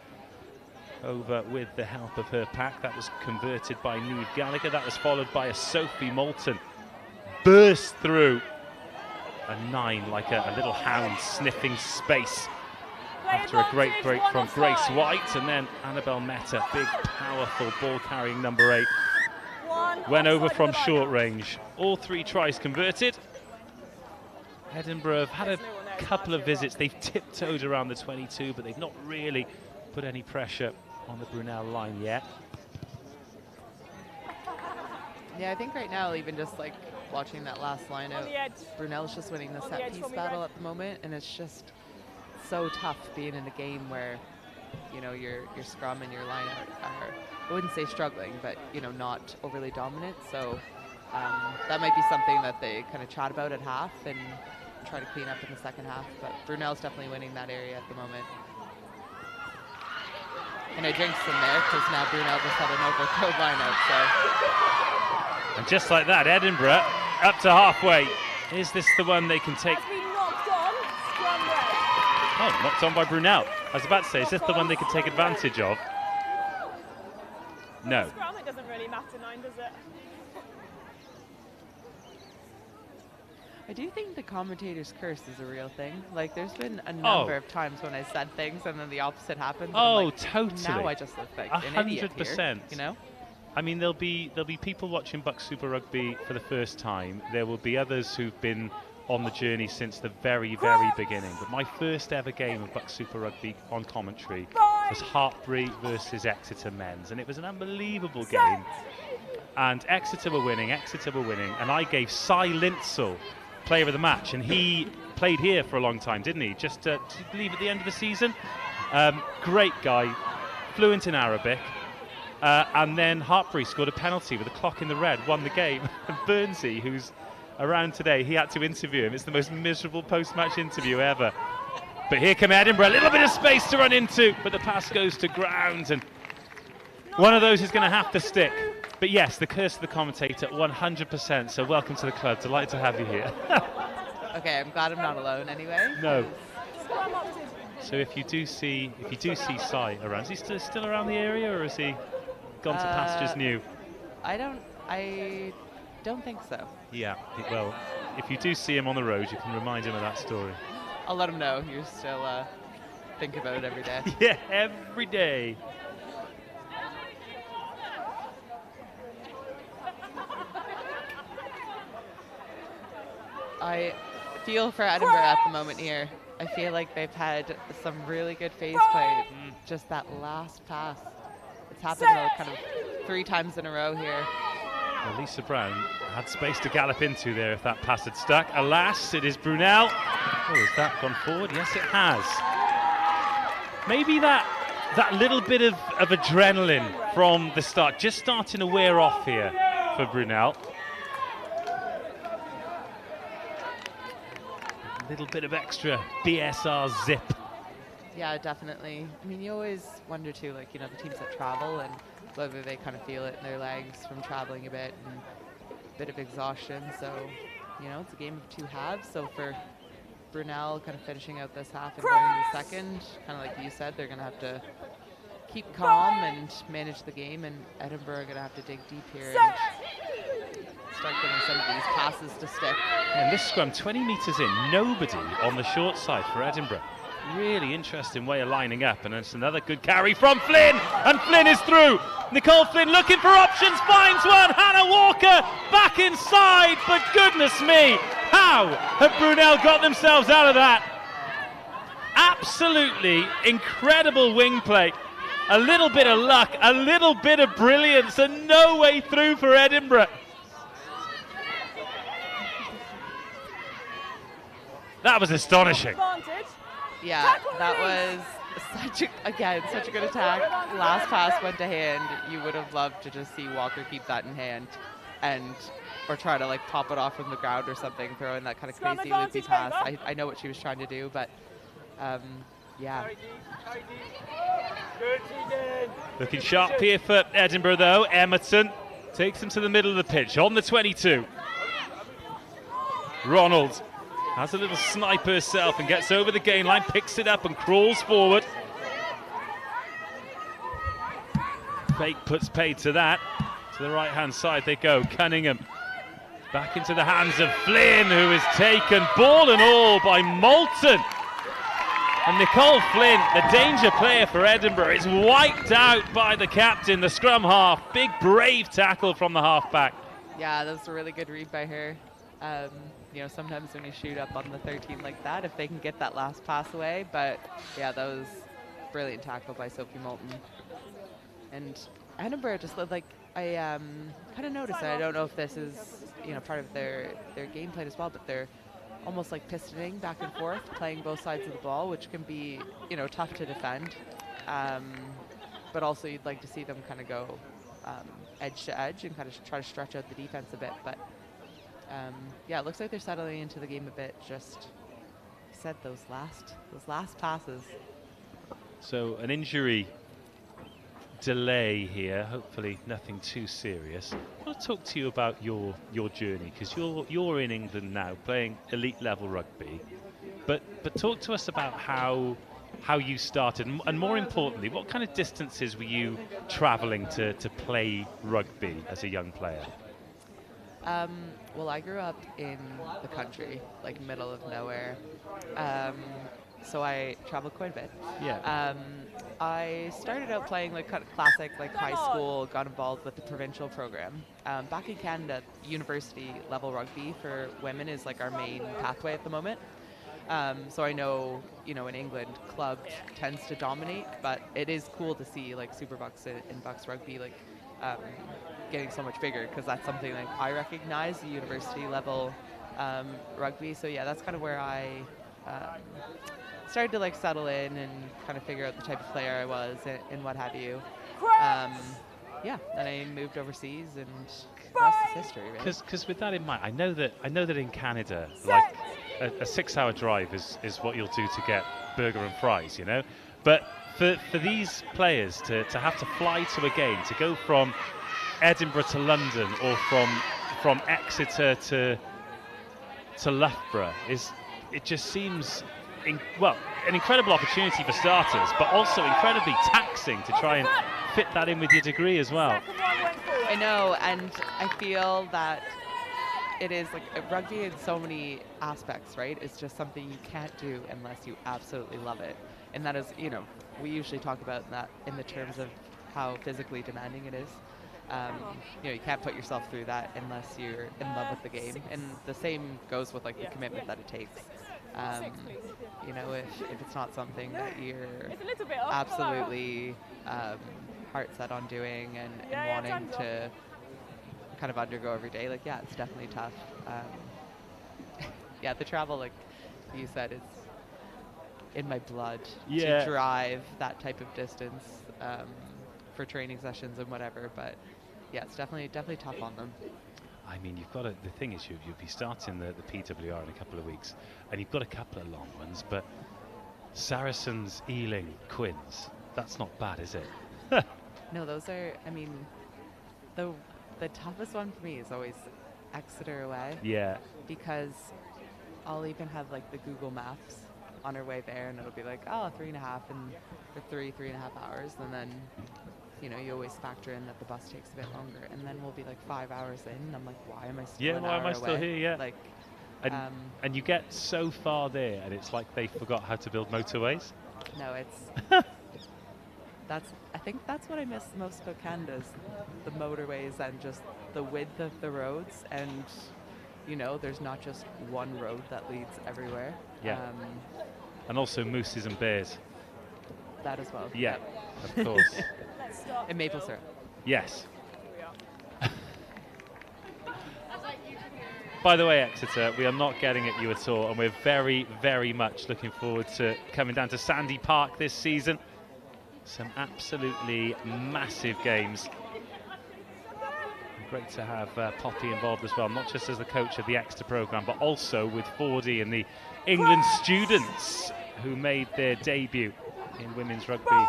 over with the help of her pack. That was converted by Neve Gallagher. That was followed by a Sophie Moulton. Burst through a 9 like a little hound sniffing space. After a great break from Grace White, and then Annabelle Meta, big, powerful ball-carrying number 8, went over from short range. All 3 tries converted. Edinburgh have had a couple of visits. They've tiptoed around the 22, but they've not really put any pressure on the Brunel line yet. Yeah, I think right now, even just watching that last line out, Brunel's just winning the set piece battle at the moment, and it's just so tough being in a game where your scrum and your line are, I wouldn't say struggling, but not overly dominant. So that might be something that they kind of chat about at half and try to clean up in the second half. But Brunel's definitely winning that area at the moment. And I drinks in there because now Brunel just had an overthrow line out. So. And just like that, Edinburgh up to halfway. Is this the one they can take? Oh, knocked on by Brunel. I was about to say, is this the one they could take advantage of? No. It doesn't really matter, 9, does it? I do think the commentator's curse is a real thing. There's been a number of times when I said things and then the opposite happened. Oh, totally. Now I just look like an idiot here, 100%. I mean, there'll be people watching BUCS Super Rugby for the first time. There will be others who've been on the journey since the very, very beginning. But my first ever game of BUCS Super Rugby on commentary was Hartbury versus Exeter men's, and it was an unbelievable game. And Exeter were winning, and I gave Cy Linsell player of the match, and he played here for a long time, didn't he? Just to leave at the end of the season. Great guy, fluent in Arabic. And then Hartbury scored a penalty with a clock in the red, won the game. And Burnsey, who's around today, he had to interview him. It's the most miserable post-match interview ever. But here come Edinburgh, a little bit of space to run into, but the pass goes to ground, and one of those is going to have to stick. But yes, the curse of the commentator, 100%. So welcome to the club. Delighted to have you here. Okay, I'm glad I'm not alone anyway. No. So if you do see Sai around, is he still around the area, or has he gone to pastures new? I don't think so. Yeah. Well, if you do see him on the road, you can remind him of that story. I'll let him know. You still think about it every day. Yeah, every day. I feel for Edinburgh at the moment here. I feel like they've had some really good phase play. Just that last pass. It's happened kind of 3 times in a row here. Well, Lisa Brown had space to gallop into there if that pass had stuck. Alas, it is Brunel. Oh, has that gone forward? Yes, it has. Maybe that little bit of adrenaline from the start just starting to wear off here for Brunel. A little bit of extra BSR zip. Yeah, definitely. I mean, you always wonder too, like, you know, the teams that travel and whether they kind of feel it in their legs from traveling a bit and a bit of exhaustion. So, you know, it's a game of 2 halves. So for Brunel kind of finishing out this half and going into the second, kind of like you said, they're going to have to keep calm and manage the game, and Edinburgh are going to have to dig deep here and start getting some of these passes to stick. And this scrum, 20 metres in, nobody on the short side for Edinburgh. Really interesting way of lining up, and it's another good carry from Flynn, and Flynn is through. Nicole Flynn looking for options, finds one. Hannah Walker back inside, but goodness me, how have Brunel got themselves out of that? Absolutely incredible wing play. A little bit of luck, a little bit of brilliance, and no way through for Edinburgh. That was astonishing. Yeah, that was such a good attack. Last pass went to hand. You would have loved to just see Walker keep that in hand, or try to like pop it off from the ground or something, throw in that kind of crazy loopy pass. I know what she was trying to do, but yeah. Looking sharp here for Edinburgh though. Emerton takes them to the middle of the pitch on the 22. Ronald has a little sniper herself and gets over the gain line, picks it up and crawls forward. Fake puts paid to that. To the right-hand side they go. Cunningham back into the hands of Flynn, who is taken ball and all by Moulton. And Nicole Flynn, the danger player for Edinburgh, is wiped out by the captain, the scrum half. Big brave tackle from the halfback. Yeah, that was a really good read by her. You know, sometimes when you shoot up on the 13 like that, if they can get that last pass away, but yeah, that was brilliant tackle by Sophie Moulton. And Edinburgh just looked like, I kind of noticed that. I don't know if this is, you know, part of their game plan as well, but they're almost like pistoning back and forth, playing both sides of the ball, which can be, you know, tough to defend. But also you'd like to see them kind of go edge to edge and kind of try to stretch out the defense a bit. But yeah, it looks like they're settling into the game a bit. Just said those last passes. So an injury delay here, hopefully nothing too serious. I want to talk to you about your journey, because you're in England now playing elite level rugby, but talk to us about how you started, and more importantly, what kind of distances were you travelling to play rugby as a young player? Well, I grew up in the country, like middle of nowhere, so I traveled quite a bit. Yeah. I started out playing like kind of classic, like high school, got involved with the provincial program. Back in Canada, university level rugby for women is like our main pathway at the moment. So I know, you know, in England, club tends to dominate, but it is cool to see like Super BUCS and BUCS rugby like getting so much bigger, because that's something like I recognize, the university level rugby. So yeah, that's kind of where I started to like settle in and kind of figure out the type of player I was and what have you. Yeah, then I moved overseas, and the rest is history, really. Because with that in mind, I know that in Canada, like a 6-hour drive is what you'll do to get burger and fries, you know. But for these players to have to fly to a game, to go from Edinburgh to London or from Exeter to Loughborough, it just seems an incredible opportunity for starters, but also incredibly taxing to try and fit that in with your degree as well. I know, and I feel that it is like rugby in so many aspects, right? It's just something you can't do unless you absolutely love it. And that is, you know, we usually talk about that in the terms of how physically demanding it is. You know, you can't put yourself through that unless you're in love with the game. And the same goes with like the commitment that it takes. You know, if it's not something that you're absolutely heart set on doing and wanting to kind of undergo every day, like, yeah, it's definitely tough. Yeah, the travel, like you said, is in my blood to drive that type of distance for training sessions and whatever. But yeah, it's definitely tough on them. I mean, you've got the thing is you'll be starting the PWR in a couple of weeks, and you've got a couple of long ones, but Saracens, Ealing, Quins, that's not bad, is it? No, those are, I mean, the toughest one for me is always Exeter away. Yeah. Because I'll even have like the Google Maps on our way there, and it'll be like, oh, 3.5 and for 3.5 hours, and then, you know, you always factor in that the bus takes a bit longer, and then we'll be like 5 hours in, and I'm like, why am I still an why hour am I still away? here? Yeah. Like, and you get so far there, and it's like they forgot how to build motorways. no, it's I think that's what I miss most about Canada is the motorways and just the width of the roads, and you know, there's not just one road that leads everywhere. Yeah. And also mooses and bears. That as well. Yeah, Yep. of course. And maple syrup. Yes. By the way, Exeter, we are not getting at you at all, and we're very, very much looking forward to coming down to Sandy Park this season. Some absolutely massive games. Great to have Poppy involved as well, not just as the coach of the Exeter programme, but also with Fordy and the England students who made their debut in women's rugby.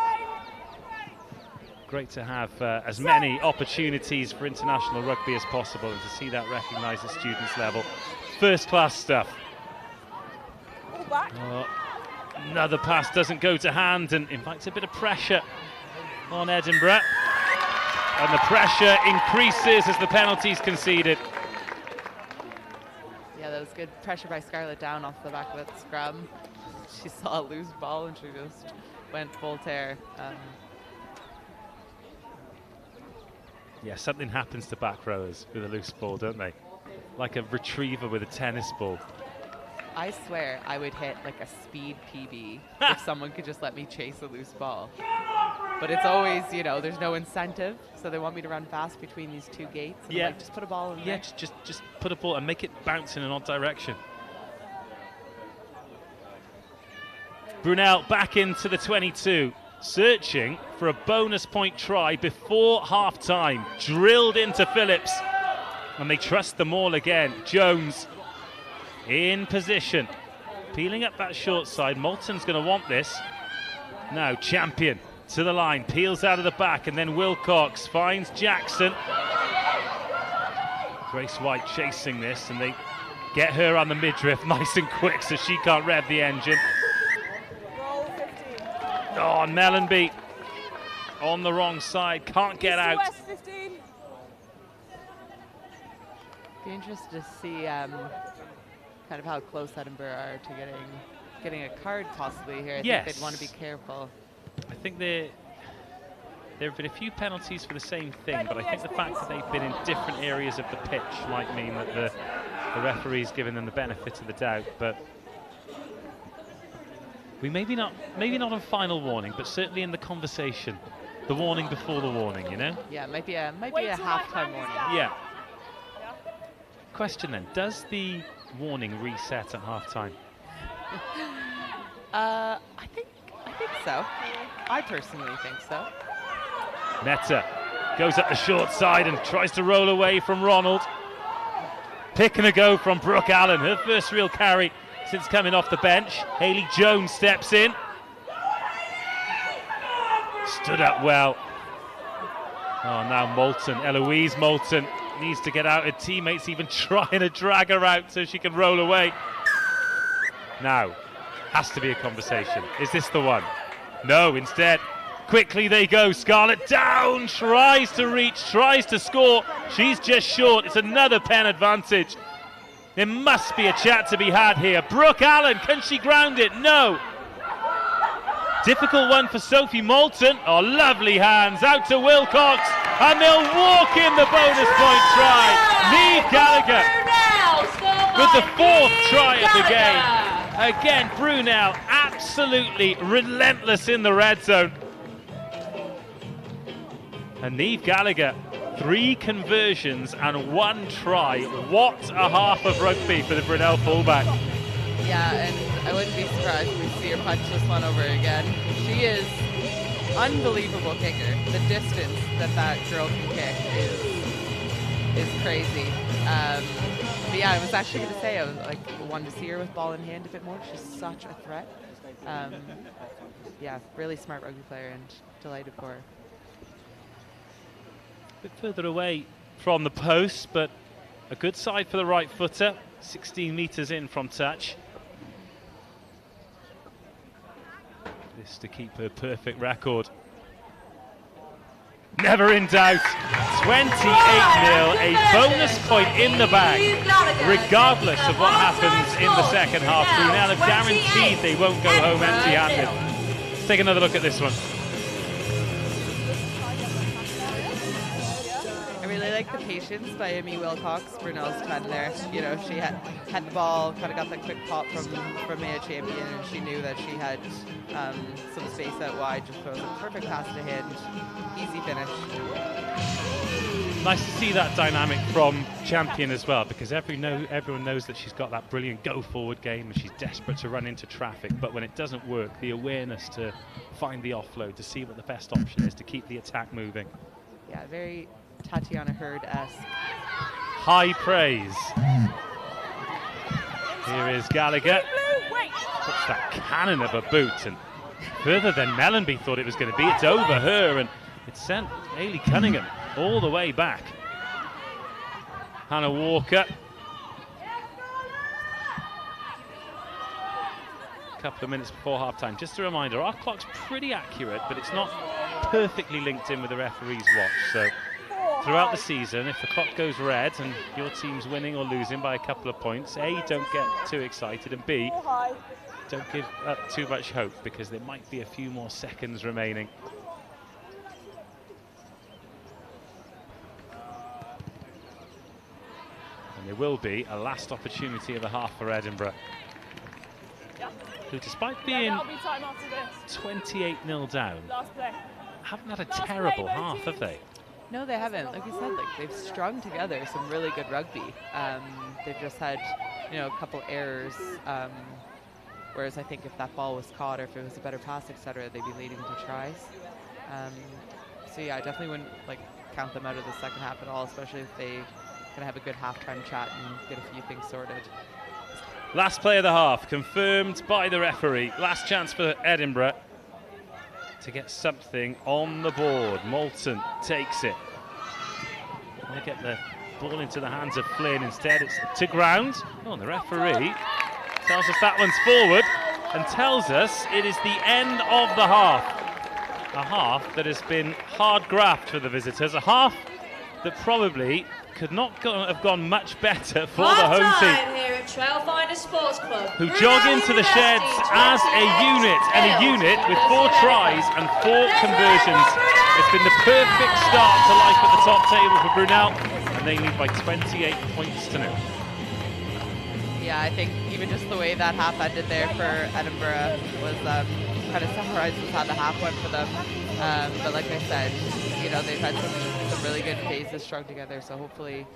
Great to have as many opportunities for international rugby as possible, and to see that recognised at students level. First class stuff. Another pass doesn't go to hand and invites a bit of pressure on Edinburgh. And the pressure increases as the penalty's conceded. Yeah, that was good pressure by Scarlett Down off the back of that scrum. She saw a loose ball and she just went full tear. Yeah, something happens to back rowers with a loose ball, don't they? Like a retriever with a tennis ball. I swear I would hit like a speed PB if someone could just let me chase a loose ball. But it's always, you know, there's no incentive, so they want me to run fast between these two gates. And Yeah. I'm like, just put a ball in there. Just put a ball and make it bounce in an odd direction. Brunel back into the 22, searching for a bonus point try before half-time. Drilled into Phillips, and they trust the maul again. Jones in position, peeling up that short side. Moulton's going to want this. Now Champion to the line, peels out of the back, and then Wilcox finds Jackson. Grace White chasing this, and they get her on the midriff nice and quick so she can't rev the engine. Oh, and Mellenby on the wrong side, can't get out. Be interested to see kind of how close Edinburgh are to getting a card possibly here. I think they'd want to be careful. I think there have been a few penalties for the same thing, but I think the fact that they've been in different areas of the pitch might mean that the referee's given them the benefit of the doubt. But we maybe not on final warning, but certainly in the conversation, the warning before the warning, you know? Yeah, it might be a halftime warning. Yeah. Question then: does the warning reset at halftime? I think so. I personally think so. Meta goes up the short side and tries to roll away from Ronald. Pick and a go from Brooke Allen, her first real carry since coming off the bench. Hayley Jones steps in. Stood up well. Oh, now Moulton, Eloise Moulton needs to get out. Her teammates even trying to drag her out so she can roll away. Now, has to be a conversation. Is this the one? No, instead, quickly they go. Scarlett down, tries to reach, tries to score. She's just short. It's another pen advantage. There must be a chat to be had here. Brooke Allen, can she ground it? No. Difficult one for Sophie Moulton. Oh, lovely hands out to Wilcox, and they'll walk in the bonus point try. Niamh Gallagher with the 4th try of the game. Again, Brunel absolutely relentless in the red zone. And Niamh Gallagher, 3 conversions and 1 try. What a half of rugby for the Brunel fullback. Yeah, and I wouldn't be surprised if we see her punch this one over again. She is unbelievable kicker. The distance that girl can kick is crazy. But yeah, I was actually going to say I wanted to see her with ball in hand a bit more. She's such a threat. Yeah, really smart rugby player, and delighted for her. A bit further away from the post, but a good side for the right footer. 16 metres in from touch. This to keep her perfect record. Never in doubt. 28-0, a bonus point in the bag, regardless of what happens in the second half. Brunel are guaranteed they won't go home empty-handed. Let's take another look at this one. Like the patience by Amy Wilcox, Brunel's 10 there. You know, she had the ball, kind of got that quick pop from Maya Champion, and she knew that she had some space out wide, just throws a perfect pass to hand. Easy finish. Nice to see that dynamic from Champion as well, because everyone knows that she's got that brilliant go-forward game and she's desperate to run into traffic, but when it doesn't work, the awareness to find the offload, to see what the best option is, to keep the attack moving. Yeah, very Tatiana Hurd-esque. High praise. Here is Gallagher. Puts that cannon of a boot, and further than Mellenby thought it was going to be. It's over her, and it sent Hayley Cunningham all the way back. Hannah Walker. A couple of minutes before half-time. Just a reminder, our clock's pretty accurate, but it's not perfectly linked in with the referee's watch. So throughout the season, if the clock goes red and your team's winning or losing by a couple of points, A, don't get too excited, and B, don't give up too much hope, because there might be a few more seconds remaining. And there will be a last opportunity of the half for Edinburgh, who, despite being 28-0 down, haven't had a terrible half, have they? No, they haven't. Like you said, they've strung together some really good rugby. They've just had, a couple errors. Whereas I think if that ball was caught, or if it was a better pass, etc., they'd be leading to tries. So yeah, I definitely wouldn't count them out of the second half at all, especially if they can have a good halftime chat and get a few things sorted. Last play of the half, confirmed by the referee. Last chance for Edinburgh to get something on the board. Moulton takes it. They get the ball into the hands of Flynn. Instead, it's to ground. Oh, and the referee tells us that one's forward, and tells us it is the end of the half. A half that has been hard graft for the visitors. A half that probably could not have gone much better for the home team, here at Trailfinder Sports Club, who jog into the sheds as a unit, and a unit with 4 tries and 4 conversions. It's been the perfect start to life at the top table for Brunel, and they lead by 28 points to 0. Yeah, I think even just the way that half ended there for Edinburgh was kind of summarizes how the half went for them. But like I said, they've had some really good phases strung together, so hopefully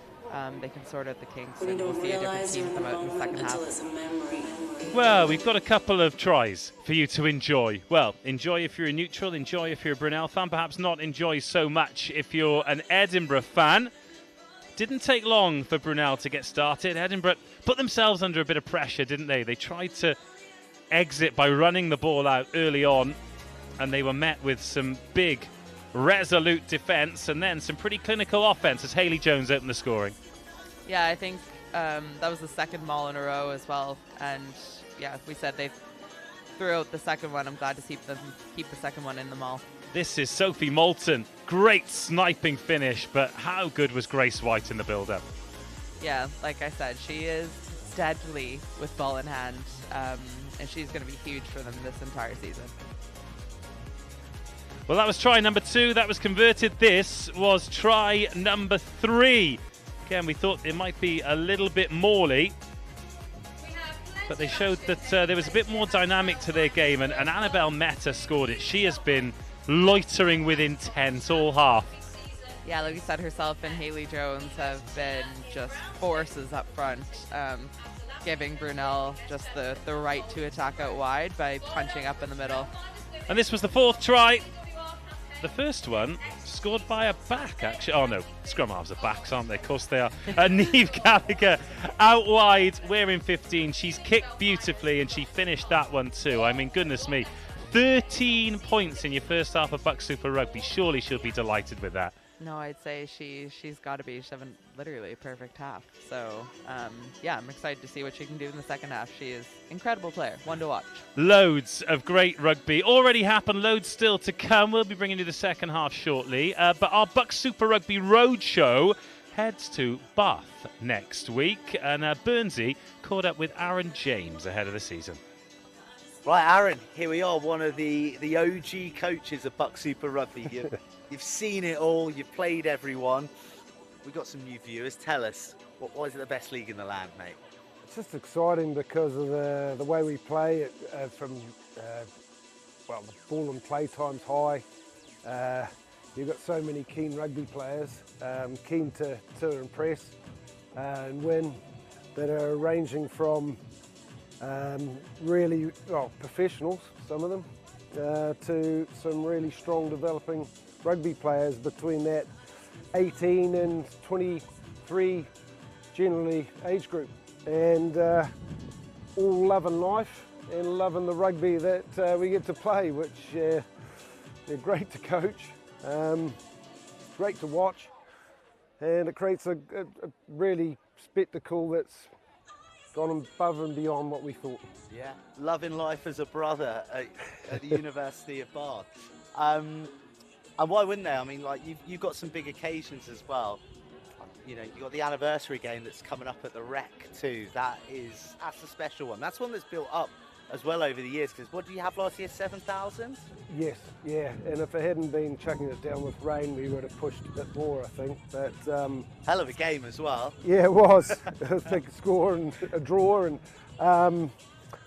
they can sort out the kinks, and we'll see a different team come out in the second half. Well, we've got a couple of tries for you to enjoy. Well, enjoy if you're a neutral, enjoy if you're a Brunel fan, perhaps not enjoy so much if you're an Edinburgh fan. Didn't take long for Brunel to get started. Edinburgh put themselves under a bit of pressure, didn't they? They tried to exit by running the ball out early on, and they were met with some big, resolute defence and then some pretty clinical offence as Hayley Jones opened the scoring. Yeah, I think that was the second maul in a row as well. And yeah, we said they threw out the second one. I'm glad to see them keep the second one in the maul. This is Sophie Moulton. Great sniping finish, but how good was Grace White in the build-up? Yeah, like I said, she is deadly with ball in hand, and she's going to be huge for them this entire season. Well, that was try number 2. That was converted. This was try number 3. Again, we thought it might be a little bit Morley, but they showed that there was a bit more dynamic to their game, and Annabelle Meta scored it. She has been loitering with intent all half. Yeah, like you said, herself and Hayley Jones have been just forces up front, giving Brunel just the right to attack out wide by punching up in the middle. And this was the 4th try. The first one scored by a back, actually. Oh, no. Scrum halves are backs, aren't they? Of course they are. Niamh Gallagher out wide, wearing 15. She's kicked beautifully, and she finished that one too. I mean, goodness me. 13 points in your first half of BUCS Super Rugby. Surely she'll be delighted with that. No, I'd say she's got to be. She's having literally a perfect half. So, yeah, I'm excited to see what she can do in the second half. She is an incredible player, one to watch. Loads of great rugby already happened, loads still to come. We'll be bringing you the second half shortly. But our BUCS Super Rugby Roadshow heads to Bath next week. And Burnsy caught up with Aaron James ahead of the season. Right, Aaron, here we are, one of the OG coaches of BUCS Super Rugby. You've seen it all, you've played everyone. We've got some new viewers. Tell us, why is it the best league in the land, mate? It's just exciting because of the way we play it, well, the ball and play time's high. You've got so many keen rugby players, keen to impress and win, that are ranging from really professionals, some of them, to some really strong developing rugby players between that 18 and 23 generally age group, and all loving life and loving the rugby that we get to play, which they're great to coach, great to watch, and it creates a really spectacle that's gone above and beyond what we thought. Yeah, loving life as a brother at the University of Bath. And why wouldn't they? I mean, like, you've got some big occasions as well. You know, you've got the anniversary game that's coming up at the Rec too. That's a special one. That's one that's built up as well over the years, because what did you have last year, 7,000? Yes, yeah, and if it hadn't been chucking it down with rain, we would have pushed a bit more, I think. But hell of a game as well. Yeah, it was. A big score and a draw, and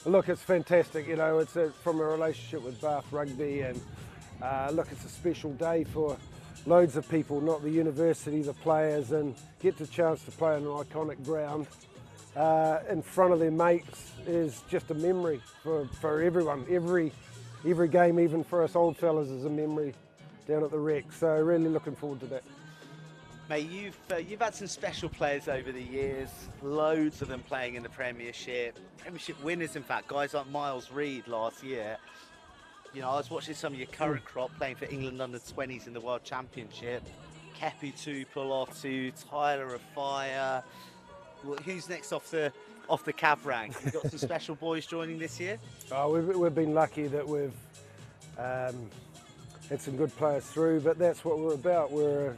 look, it's fantastic. You know, it's from a relationship with Bath Rugby, and look, it's a special day for loads of people, not the university, the players, and get the chance to play on an iconic ground in front of their mates is just a memory for everyone. Every game, even for us old fellas, is a memory down at the Rec. So really looking forward to that. Mate, you've had some special players over the years, loads of them playing in the Premiership winners, in fact, guys like Miles Reid last year. You know, I was watching some of your current crop playing for England under-20s in the World Championship. Kepi Tuipulotu, Tyler Afire. Well, who's next off the cab rank? You've got some special boys joining this year? Oh, we've been lucky that we've had some good players through, but that's what we're about. We're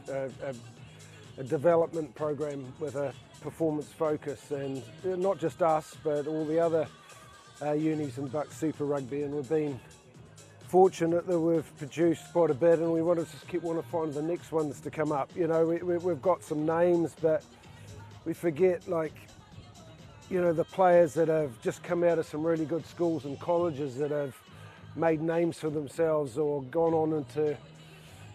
a development program with a performance focus, and not just us, but all the other unis in BUCS Super Rugby, and we've been fortunate that we've produced quite a bit, and we want to find the next ones to come up. You know, we've got some names, but we forget, like, you know, the players that have just come out of some really good schools and colleges that have made names for themselves or gone on into,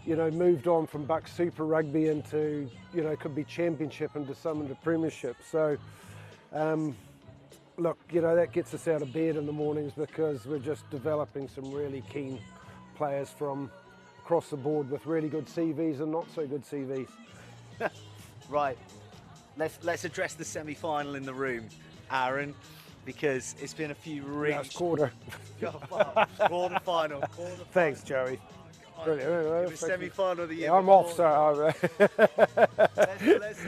you know, moved on from BUCS Super Rugby into, you know, could be Championship into some into Premiership. So, look, you know, that gets us out of bed in the mornings, because we're just developing some really keen players from across the board with really good CVs and not so good CVs. Right, let's address the semi-final in the room, Aaron, because it's been a few really... That's quarter. Quarter final. Thanks, Joey. Brilliant. It was semi-final of the year. I'm before. off, so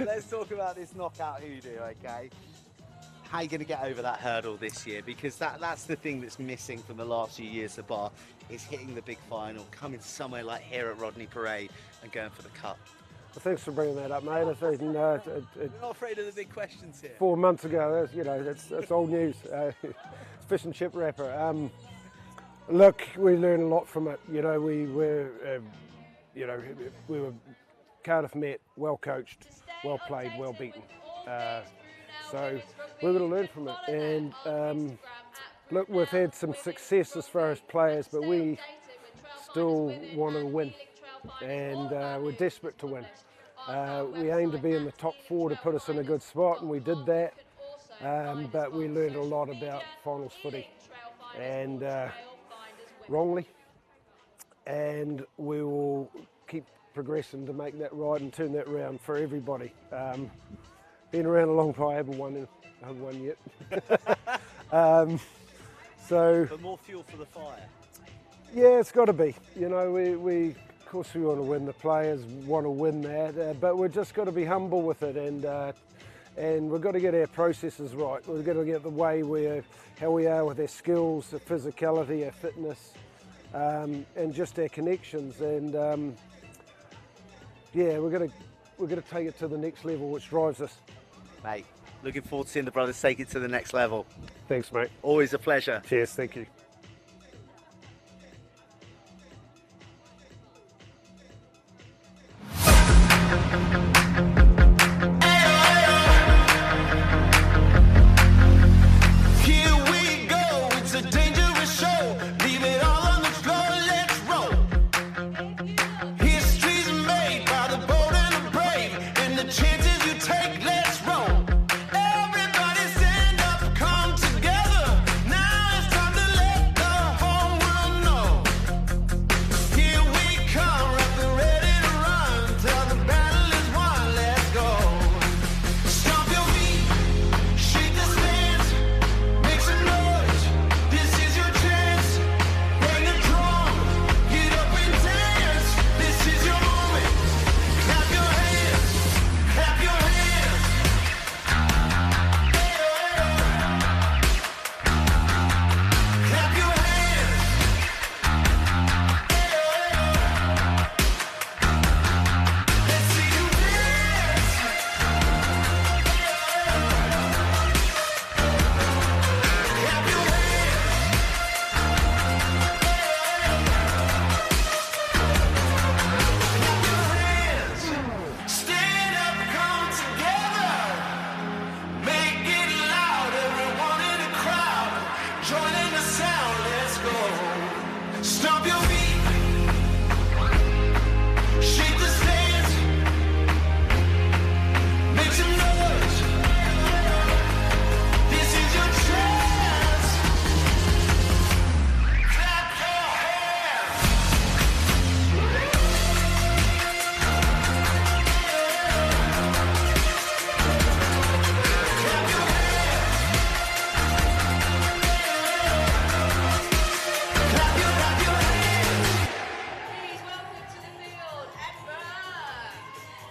let's talk about this knockout hoodoo, okay? How are you going to get over that hurdle this year? Because that's the thing that's missing from the last few years of bar, is hitting the big final, coming somewhere like here at Rodney Parade and going for the cup. Well, thanks for bringing that up, mate. I think, We're not afraid of the big questions here. 4 months ago, that's old news. It's fish and chip wrapper. Look, we learned a lot from it. We were Cardiff Met, well coached, well played, well beaten. So we're going to learn from it. And look, we've had some success as far as players, but we still want to win, and we're desperate to win. We aim to be in the top 4 to put us in a good spot, and we did that. But we learned a lot about finals footy, and wrongly, and we will keep progressing to make that right and turn that round for everybody. Been around a long time, I haven't won yet. But more fuel for the fire. Yeah, it's got to be. We of course we want to win. The players want to win that, but we've just got to be humble with it, and we've got to get our processes right. We've got to get the way how we are with our skills, our physicality, our fitness, and just our connections. And yeah, we're going to take it to the next level, which drives us. Mate, looking forward to seeing the brothers take it to the next level. Thanks, mate. Always a pleasure. Cheers, thank you.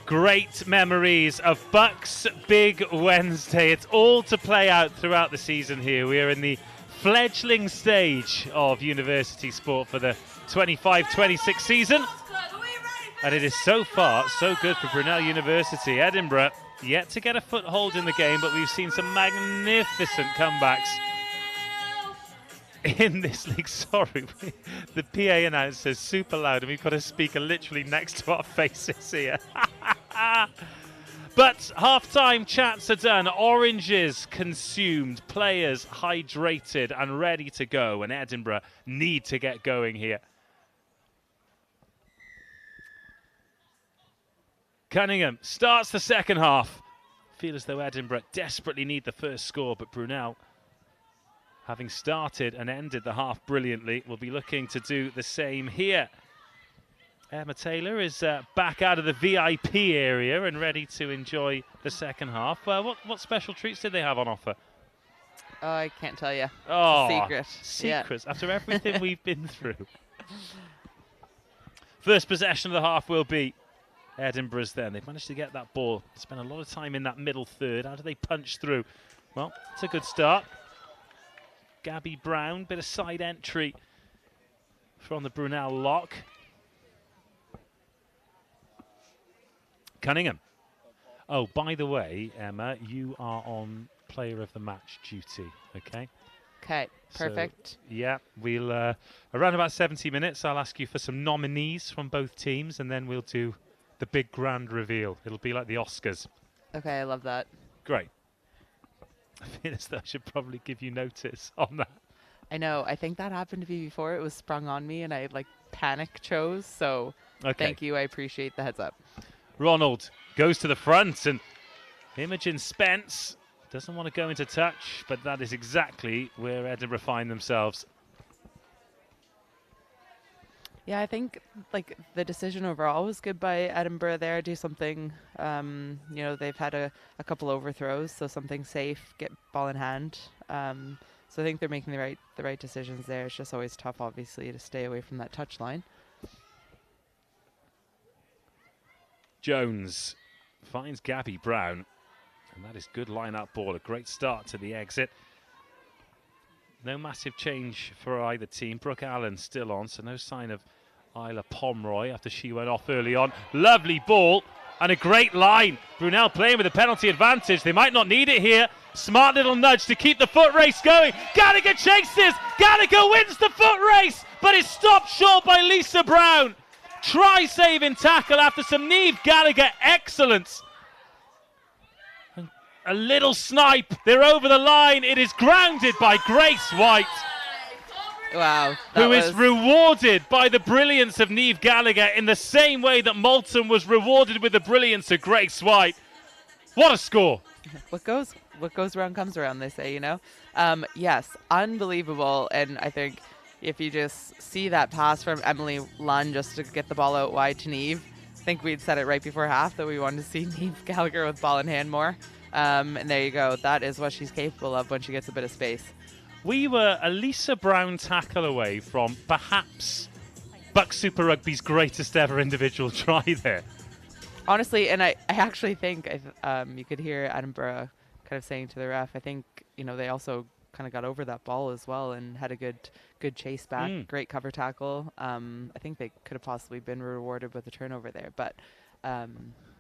Great memories of BUCS Big Wednesday. It's all to play out throughout the season here. We are in the fledgling stage of university sport for the 25-26 season. And it is so far so good for Brunel University. Edinburgh yet to get a foothold in the game, but we've seen some magnificent comebacks in this league. Sorry, the PA announcer is super loud and we've got a speaker literally next to our faces here. But half-time chats are done, oranges consumed, players hydrated and ready to go, and Edinburgh need to get going here. Cunningham starts the second half. Feel as though Edinburgh desperately need the first score, but Brunel, having started and ended the half brilliantly, will be looking to do the same here. Emma Taylor is back out of the VIP area and ready to enjoy the second half. What special treats did they have on offer? Oh, I can't tell you. Oh, it's a secret. Secrets after everything we've been through. First possession of the half will be Edinburgh's then. They've managed to get that ball, spent a lot of time in that middle third. How do they punch through? Well, it's a good start. Gabby Brown, bit of side entry from the Brunel lock. Cunningham. Oh, by the way, Emma, you are on player of the match duty, okay? Okay, perfect. So, yeah, we'll around about 70 minutes, I'll ask you for some nominees from both teams, and then we'll do the big grand reveal. It'll be like the Oscars. Okay, I love that. Great. I feel as though I should probably give you notice on that. I know. I think that happened to me before. It was sprung on me, and I like panic chose. So thank you. I appreciate the heads up. Ronald goes to the front, and Imogen Spence doesn't want to go into touch, but that is exactly where Edinburgh find themselves. Yeah, I think like the decision overall was good by Edinburgh there. Do something, you know, they've had a couple overthrows, so something safe, get ball in hand. So I think they're making the right decisions there. It's just always tough, obviously, to stay away from that touch line. Jones finds Gabby Brown, and that is good line-up ball. A great start to the exit. No massive change for either team. Brooke Allen still on, so no sign of Isla Pomeroy after she went off early on. Lovely ball and a great line. Brunel playing with a penalty advantage. They might not need it here. Smart little nudge to keep the foot race going. Gallagher chases. Gallagher wins the foot race, but is stopped short by Lisa Brown. Try saving tackle after some Niamh Gallagher excellence. A little snipe. They're over the line. It is grounded by Grace White. Wow. Who is rewarded by the brilliance of Niamh Gallagher in the same way that Moulton was rewarded with the brilliance of Grace White. What a score. What goes around comes around, they say, you know. Yes, unbelievable. And I think if you just see that pass from Emily Lunn just to get the ball out wide to Niamh, I think we'd said it right before half that we wanted to see Niamh Gallagher with ball in hand more. And there you go. That is what she's capable of when she gets a bit of space. We were a Lisa Brown tackle away from perhaps BUCS Super Rugby's greatest ever individual try there. Honestly, and I actually think you could hear Edinburgh kind of saying to the ref, I think, you know, they also kind of got over that ball as well and had a good chase back, great cover tackle. I think they could have possibly been rewarded with a turnover there. But,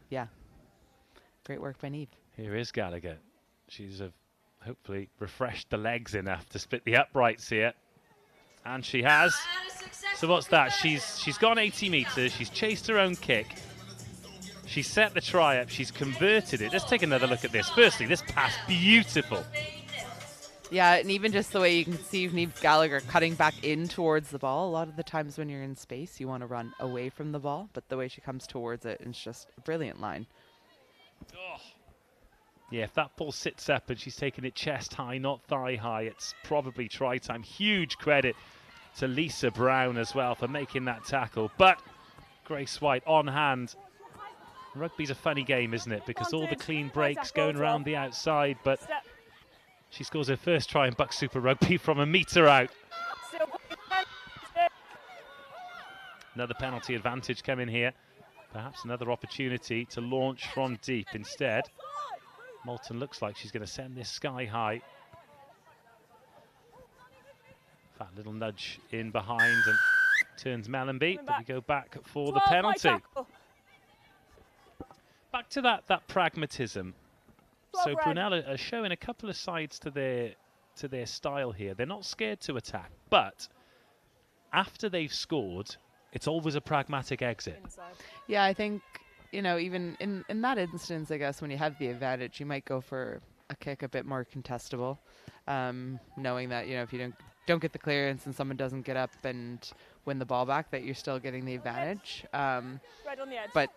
yeah, great work by Niamh. Here is Gallagher. She's hopefully refreshed the legs enough to split the uprights here. And she has. So what's that? She's gone 80 metres. She's chased her own kick. She's set the try up. She's converted it. Let's take another look at this. Firstly, this pass, beautiful. Yeah, and even just the way you can see Niamh Gallagher cutting back in towards the ball. A lot of the times when you're in space, you want to run away from the ball. But the way she comes towards it, it's just a brilliant line. Oh. Yeah, if that ball sits up and she's taking it chest high, not thigh high, it's probably try time. Huge credit to Lisa Brown as well for making that tackle. But Grace White on hand. Rugby's a funny game, isn't it? Because all the clean breaks going around the outside, but she scores her first try in BUCS Super Rugby from a metre out. Another penalty advantage coming here. Perhaps another opportunity to launch from deep instead. Moulton looks like she's going to send this sky high. That little nudge in behind and turns Mellenby, but we go back for the penalty. Back to that pragmatism. So Brunel are showing a couple of sides to their style here. They're not scared to attack, but after they've scored, it's always a pragmatic exit. Yeah, I think, you know, even in that instance, I guess, when you have the advantage, you might go for a kick a bit more contestable, knowing that, you know, if you don't get the clearance and someone doesn't get up and win the ball back, that you're still getting the advantage. Right on the edge. But,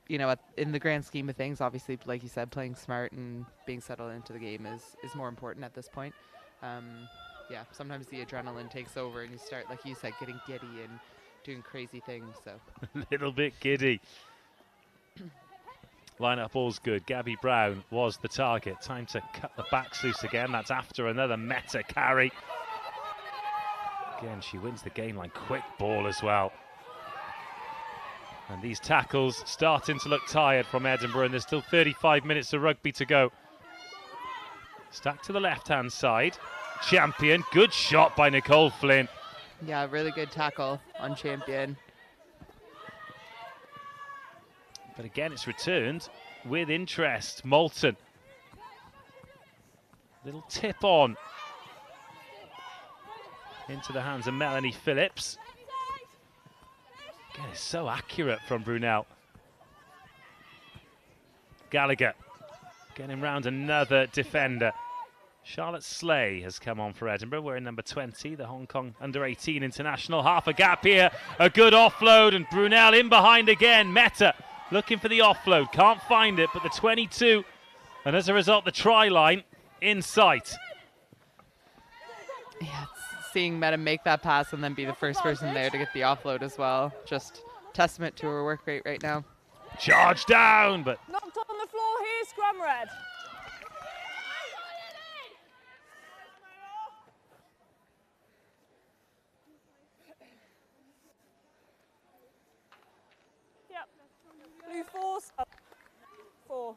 you know, in the grand scheme of things, obviously, like you said, playing smart and being settled into the game is more important at this point. Yeah, sometimes the adrenaline takes over and you start, like you said, getting giddy and doing crazy things. So A little bit giddy. Line-up all's good. Gabby Brown was the target. Time to cut the backs loose again. That's after another meta carry. Again, she wins the game line. Quick ball as well. And these tackles starting to look tired from Edinburgh, and there's still 35 minutes of rugby to go. Stack to the left-hand side. Champion. Good shot by Nicole Flynn. yeah, really good tackle on Champion. But again, it's returned with interest. Moulton. Little tip on. Into the hands of Melanie Phillips. Again, it's so accurate from Brunel. Gallagher getting round another defender. Charlotte Slay has come on for Edinburgh, wearing number 20, the Hong Kong under-18 international. Half a gap here, a good offload, and Brunel in behind again. Meta looking for the offload, can't find it, but the 22, and as a result, the try line in sight. Yeah, seeing Meta make that pass and then be the first person there to get the offload as well. Just testament to her work rate right now. Charge down, but Knocked on the floor here, scrum red. Yep. Blue 4, 4.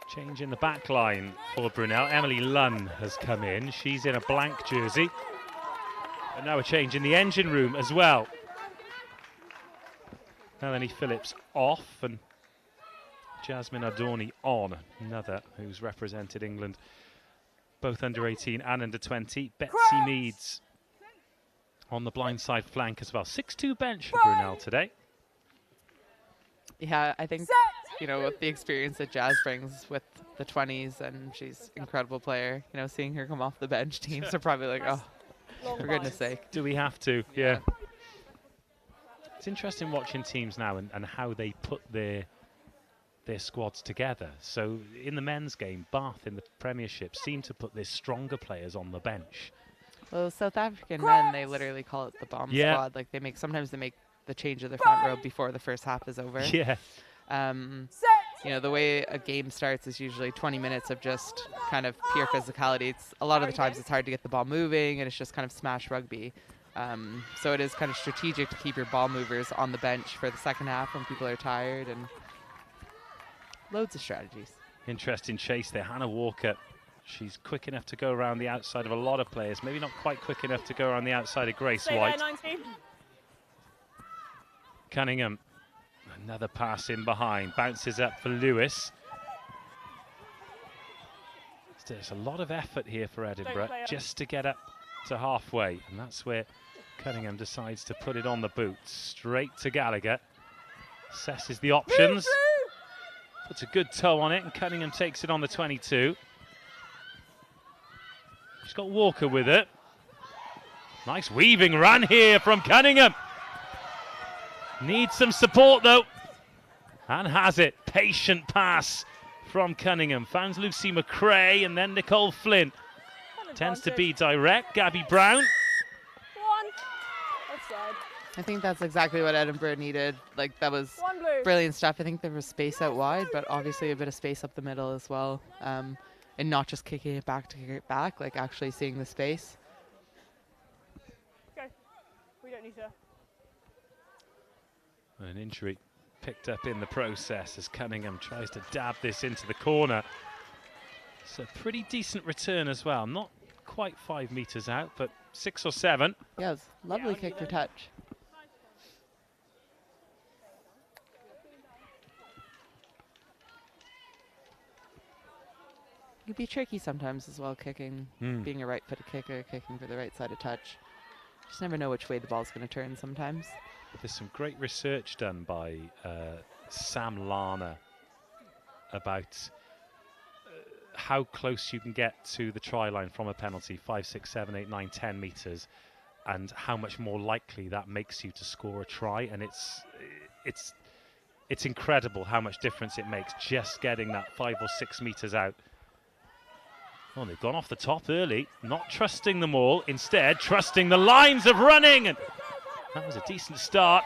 change in the back line for Brunel. Emily Lunn has come in. She's in a blank jersey. And now a change in the engine room as well. Melanie Phillips off and Jasmine Adorni on. Another who's represented England, both under 18 and under 20. Betsy Meads on the blindside flank as well. 6-2 bench for Brunel today. Yeah, I think, you know, with the experience that Jazz brings with the 20s, and she's an incredible player, you know, seeing her come off the bench, teams are probably like, oh, for goodness sake. Do we have to? Yeah. It's interesting watching teams now and how they put their squads together. So in the men's game, Bath in the Premiership seem to put their stronger players on the bench. Well, South African men, they literally call it the bomb squad. Like sometimes they make the change of the front row before the first half is over. Yeah. You know, the way a game starts is usually 20 minutes of just kind of pure physicality. A lot of the times it's hard to get the ball moving, and it's just kind of smash rugby. So it is kind of strategic to keep your ball movers on the bench for the second half when people are tired, and loads of strategies. Interesting chase there. Hannah Walker, she's quick enough to go around the outside of a lot of players. Maybe not quite quick enough to go around the outside of Grace White. There, 19. Cunningham, another pass in behind. Bounces up for Lewis. There's a lot of effort here for Edinburgh just to get up to halfway. And that's where Cunningham decides to put it on the boot. Straight to Gallagher. Assesses the options. Puts a good toe on it, and Cunningham takes it on the 22. She's got Walker with it. Nice weaving run here from Cunningham. Needs some support though. And has it. Patient pass from Cunningham. Finds Lucy McRae and then Nicole Flynn. Tends to be direct. Gabby Brown. I think that's exactly what Edinburgh needed. Like, that was brilliant stuff. I think there was space out wide, but obviously a bit of space up the middle as well. And not just kicking it back to kick it back, like actually seeing the space. Okay. We don't need to. An injury picked up in the process as Cunningham tries to dab this into the corner. It's a pretty decent return as well. Not quite 5 meters out, but 6 or 7. Yeah, it was a lovely kick for touch. It can be tricky sometimes as well, kicking, being a right-footed kicker, kicking for the right side of touch. Just never know which way the ball's going to turn sometimes. There's some great research done by Sam Lana about how close you can get to the try line from a penalty, 5, 6, 7, 8, 9, 10 meters, and how much more likely that makes you to score a try. And it's incredible how much difference it makes just getting that 5 or 6 meters out. Oh, they've gone off the top early, not trusting them all, instead trusting the lines of running. And That was a decent start,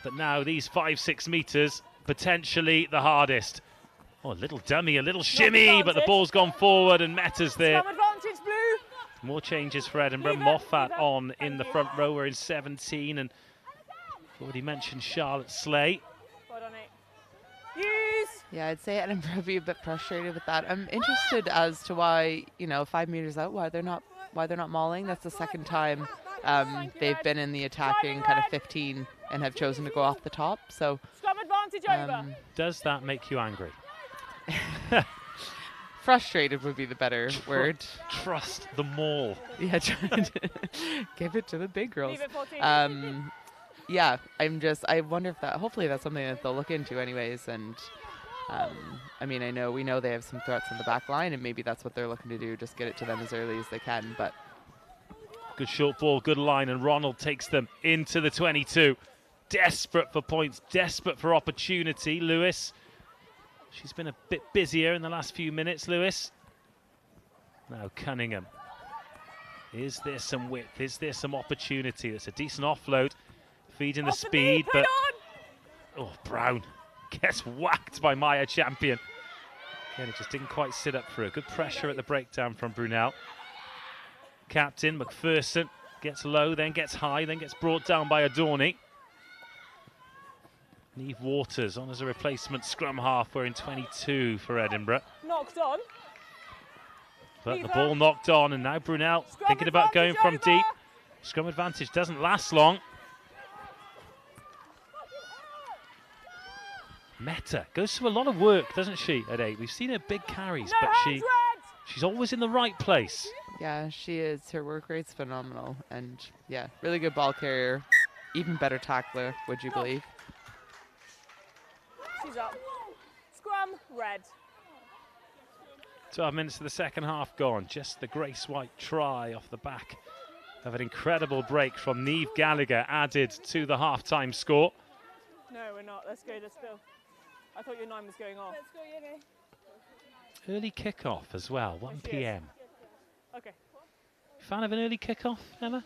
but now these 5-6 metres, potentially the hardest. Oh, a little dummy, a little shimmy, but the ball's gone forward and Meta's there. Scrum advantage, blue. More changes for Edinburgh. Moffat on in the front row. We're in 17, and already mentioned Charlotte Slay. Well done, Use. Yeah, I'd say Edinburgh would be a bit frustrated with that. I'm interested as to why, 5 meters out, why they're not mauling. That's the second time they've been in the attacking kind of 15 and have chosen to go off the top. So Scrum advantage over. Does that make you angry? frustrated would be the better word. Trust the maul. Yeah, trying to give it to the big girls. Leave it 14. Yeah, I wonder if hopefully that's something that they'll look into anyways. And I mean, we know they have some threats in the back line, and maybe that's what they're looking to do, just get it to them as early as they can. But good short ball, good line, and Ronald takes them into the 22. Desperate for points, desperate for opportunity. Lewis, she's been a bit busier in the last few minutes, Lewis. Now Cunningham. Is there some width? Is there some opportunity? That's a decent offload. Feeding the speed, but oh, Brown gets whacked by Maya Champion. Again, it just didn't quite sit up for her. Good pressure at the breakdown from Brunel. Captain McPherson gets low, then gets high, then gets brought down by Adorni. Neve Waters on as a replacement scrum half. We're in 22 for Edinburgh. Knocked on. But the ball knocked on, and now Brunel thinking about going from deep. Scrum advantage doesn't last long. Meta goes through a lot of work, doesn't she, at 8? We've seen her big carries, but she's always in the right place. yeah, she is. Her work rate's phenomenal. And yeah, really good ball carrier. Even better tackler, would you believe? She's up. Scrum, red. 12 minutes of the second half gone. Just the Grace White try off the back of an incredible break from Neve Gallagher added to the half-time score. No, we're not. Let's go. Let's go. I thought your 9 was going off. Let's go, Yenny. Early kickoff as well, 1 p.m. Okay. Fan of an early kickoff, Emma?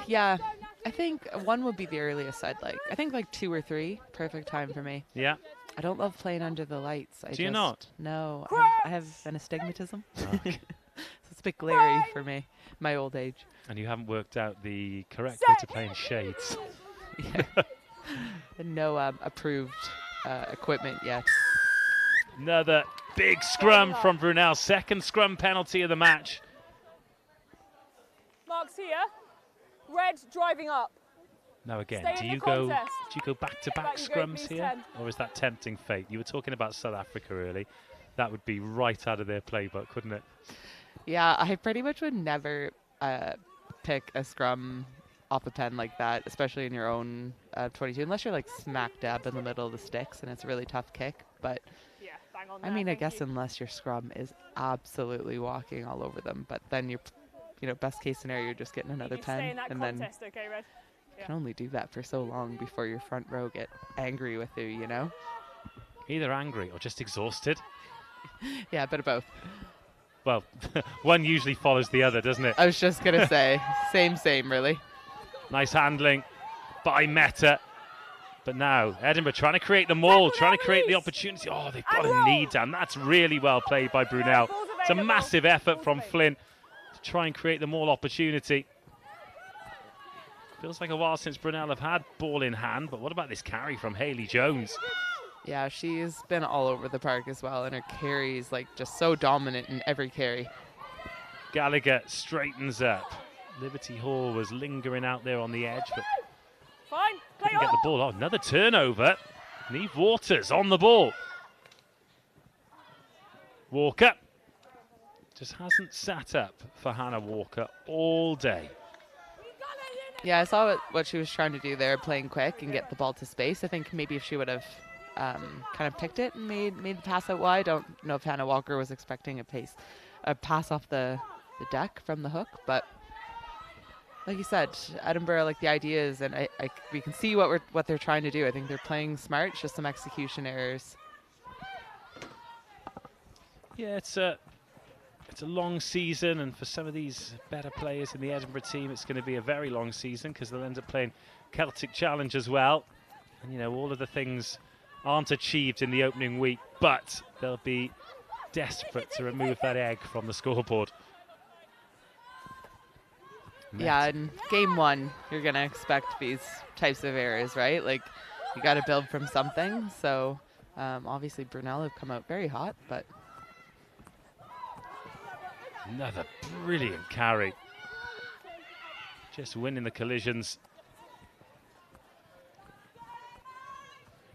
Yeah, I think 1 would be the earliest I'd like. I think like 2 or 3, perfect time for me. Yeah. I don't love playing under the lights. Do you not? No, I have an astigmatism. Okay. So it's a bit glary for me, my old age. And you haven't worked out the correct way to play in shades. Yeah. No approved equipment yet. Another big scrum from Brunel. Second scrum penalty of the match. Mark's here. Red driving up. Now again, Stay do in you the go contest. back-to-back You go, scrums please, here? 10. Or is that tempting fate? You were talking about South Africa early. That would be right out of their playbook, wouldn't it? Yeah, I pretty much would never pick a scrum off a pen like that, especially in your own 22, unless you're like smack dab in the middle of the sticks and it's a really tough kick. But Yeah, bang on I there, mean, I thank guess you. unless your scrum is absolutely walking all over them, but then you're, best case scenario, you're just getting another You stay in pen, that and then contest, okay, Red? you can only do that for so long before your front row get angry with you, Either angry or just exhausted. Yeah, a bit of both. Well, one usually follows the other, doesn't it? I was just gonna say, same, really. Nice handling by Meta. But now, Edinburgh trying to create the maul, trying to create the opportunity. Oh, they've got a knee down. That's really well played by Brunel. It's a massive effort from Flynn to try and create the maul opportunity. Feels like a while since Brunel have had ball in hand, but what about this carry from Hayley Jones? Yeah, she's been all over the park as well, and her carry's like just so dominant in every carry. Gallagher straightens up. Liberty Hall was lingering out there on the edge, but Fine, play couldn't get on. the ball. Oh, another turnover. Neve Waters on the ball. Walker just hasn't sat up for Hannah Walker all day. Yeah, I saw what she was trying to do there, playing quick and get the ball to space. I think maybe if she would have kind of picked it and made the pass out wide. I don't know if Hannah Walker was expecting a pass off the deck from the hook, but like you said, Edinburgh, like the ideas, and we can see what they're trying to do. I think they're playing smart, it's just some execution errors. Yeah, it's a It's a long season, and for some of these better players in the Edinburgh team, it's going to be a very long season because they'll end up playing Celtic Challenge as well. And, you know, all of the things aren't achieved in the opening week, but they'll be desperate to remove that egg from the scoreboard. Yeah, in game one, you're going to expect these types of errors, right? Like, you got to build from something. So, obviously, Brunel have come out very hot, but... Another brilliant carry. Just winning the collisions.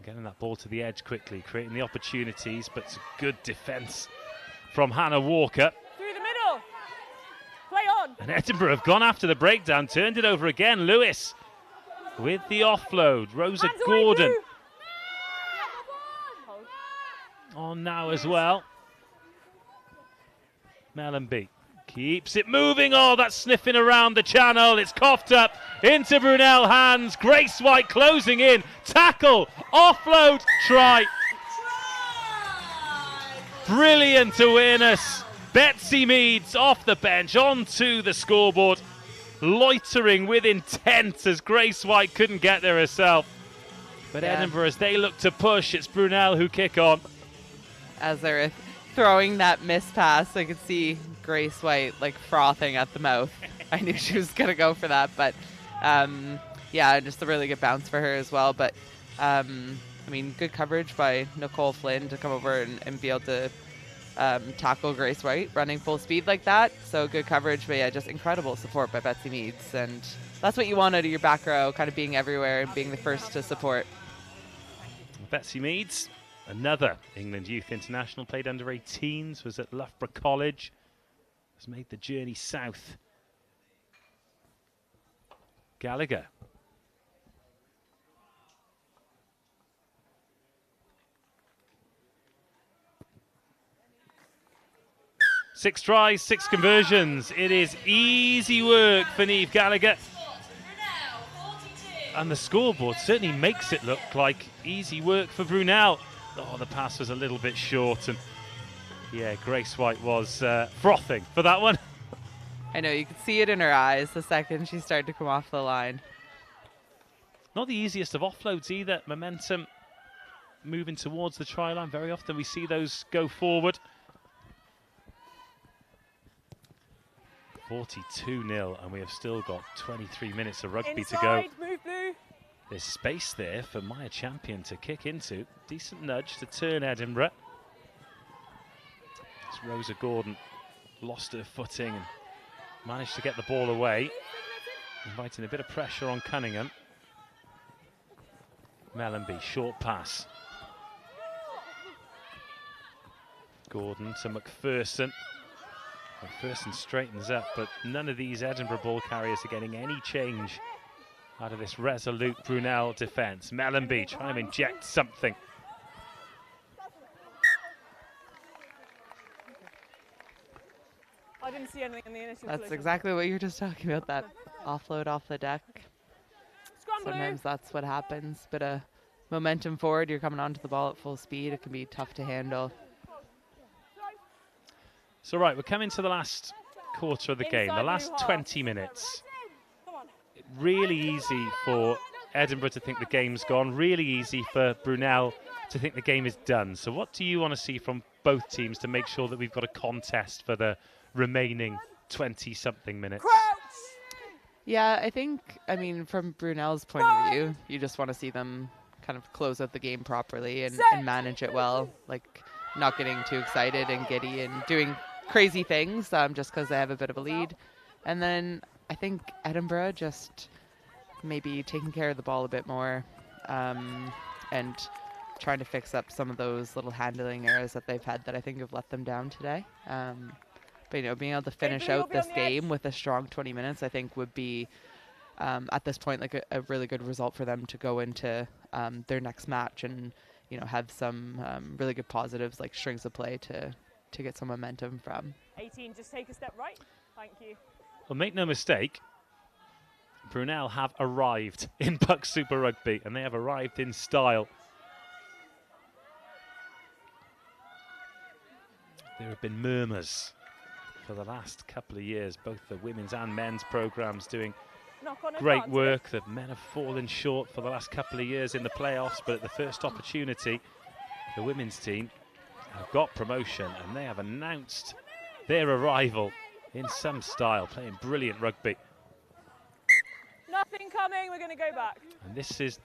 Getting that ball to the edge quickly, creating the opportunities, but it's a good defence from Hannah Walker. Through the middle. Play on. And Edinburgh have gone after the breakdown, turned it over again. Lewis with the offload. Rosa Gordon on now as well. Mellenby keeps it moving. Oh, that's sniffing around the channel. It's coughed up into Brunel hands. Grace White closing in. Tackle, offload, try. Brilliant awareness. Betsy Meads off the bench onto the scoreboard. Loitering with intent as Grace White couldn't get there herself. But Edinburgh, as they look to push, it's Brunel who kick on. As they're throwing that miss pass, I could see Grace White like frothing at the mouth. I knew she was going to go for that, but yeah, just a really good bounce for her as well. But I mean, good coverage by Nicole Flynn to come over and be able to tackle Grace White running full speed like that. So good coverage, but yeah, just incredible support by Betsy Meads. And that's what you want out of your back row, kind of being everywhere and being the first to support. Betsy Meads, another England Youth International, played under 18s, was at Loughborough College, has made the journey south. Gallagher. Six tries, 6 conversions. It is easy work for Niamh Gallagher. And the scoreboard certainly makes it look like easy work for Brunel. Oh, the pass was a little bit short, and yeah, Grace White was frothing for that one. I know, you could see it in her eyes the second she started to come off the line. Not the easiest of offloads either. Momentum moving towards the try line. Very often we see those go forward. 42-0, and we have still got 23 minutes of rugby to go. Move blue. There's space there for Maya Champion to kick into. Decent nudge to turn Edinburgh. As Rosa Gordon lost her footing and managed to get the ball away, inviting a bit of pressure on Cunningham. Mellenby, short pass. Gordon to McPherson. McPherson straightens up, but none of these Edinburgh ball carriers are getting any change out of this resolute Brunel defence. Mellenby trying to inject something. I didn't see anything in the initial That's collision. exactly what you were just talking about, that offload off the deck. Sometimes that's what happens. Bit of momentum forward, you're coming onto the ball at full speed. It can be tough to handle. So right, we're coming to the last quarter of the game, the last 20 minutes. Really easy for Edinburgh to think the game's gone, really easy for Brunel to think the game is done. So what do you want to see from both teams to make sure that we've got a contest for the remaining 20-something minutes? Yeah, I think, I mean, from Brunel's point of view, you just want to see them kind of close out the game properly and manage it well, like not getting too excited and giddy and doing crazy things just because they have a bit of a lead. And then I think Edinburgh just maybe taking care of the ball a bit more and trying to fix up some of those little handling errors that they've had that I think have let them down today. But, you know, being able to finish out this game with a strong 20 minutes, I think would be, at this point, like a really good result for them to go into their next match and, you know, have some really good positives like strings of play to get some momentum from. 18, just take a step right. Thank you. Well, make no mistake, Brunel have arrived in BUCS Super Rugby, and they have arrived in style. There have been murmurs for the last couple of years, both the women's and men's programs doing Knock on great advantage. work. The men have fallen short for the last couple of years in the playoffs, but at the first opportunity, the women's team have got promotion, and they have announced their arrival in some style, playing brilliant rugby. Nothing coming, we're going to go back. And this is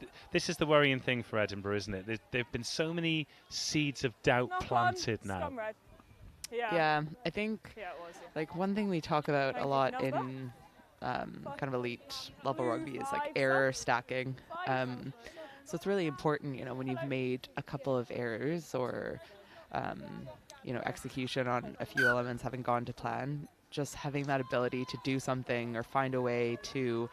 the worrying thing for Edinburgh, isn't it? There've been so many seeds of doubt Knock planted on. now. Scum red. Yeah. Yeah, I think Yeah, it was, yeah. like one thing we talk about Thank a you. lot Number? in kind of elite level rugby is like Five, error stacking. So it's really important, you know, when you've made a couple of errors or you know, execution on a few elements having gone to plan, just having that ability to do something or find a way to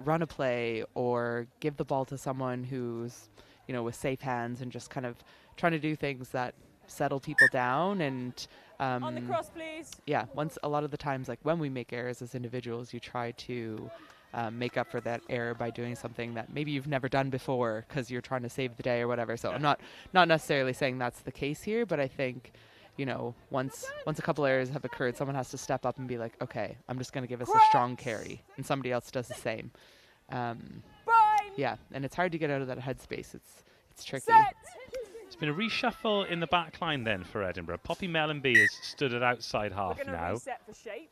run a play or give the ball to someone who's, you know, with safe hands, and just kind of trying to do things that settle people down. And On the cross, please. yeah, a lot of the times, like when we make errors as individuals, you try to make up for that error by doing something that maybe you've never done before because you're trying to save the day or whatever. So I'm not necessarily saying that's the case here, but I think, you know, once a couple errors have occurred, someone has to step up and be like, okay, I'm just going to give us a strong carry, and somebody else does the same. Yeah, and it's hard to get out of that headspace. It's tricky. Set. It's been a reshuffle in the back line then for Edinburgh. Poppy Mellenby has stood at outside half We're going to now. reset for shape.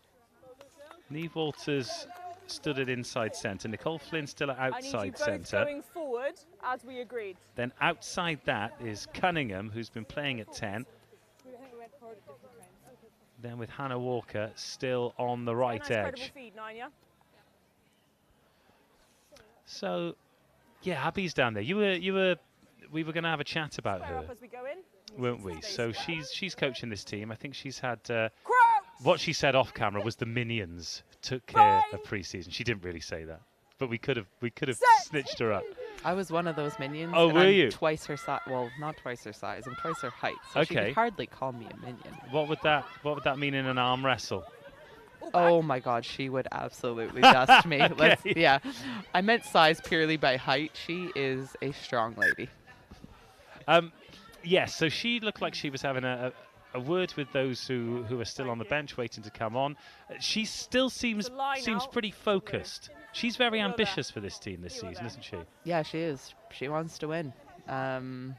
Neve Walters stood at inside centre. Nicole Flynn still at I need outside you both centre. going forward as we agreed. Then outside that is Cunningham, who's been playing at 10. Then with Hannah Walker still on the right Nice edge. credible feed, Nanya. So, yeah, Abby's down there. We were going to have a chat about Square her, up as we go in. weren't we? So she's coaching this team. I think she's had Crouch! what she said off camera was the minions took care of pre-season. She didn't really say that, but we could have snitched her up. I was one of those minions. Oh, and were I'm you? Twice her size. Well, not twice her size. I'm twice her height. So she Okay. could hardly call me a minion. What would that mean in an arm wrestle? Oh my God, she would absolutely dust me. Yeah, I meant size purely by height. She is a strong lady. Yes, so she looked like she was having a word with those who are still on the bench waiting to come on. She still seems out. pretty focused. She's very ambitious for this team this season, isn't she? Yeah, she is. She wants to win. And,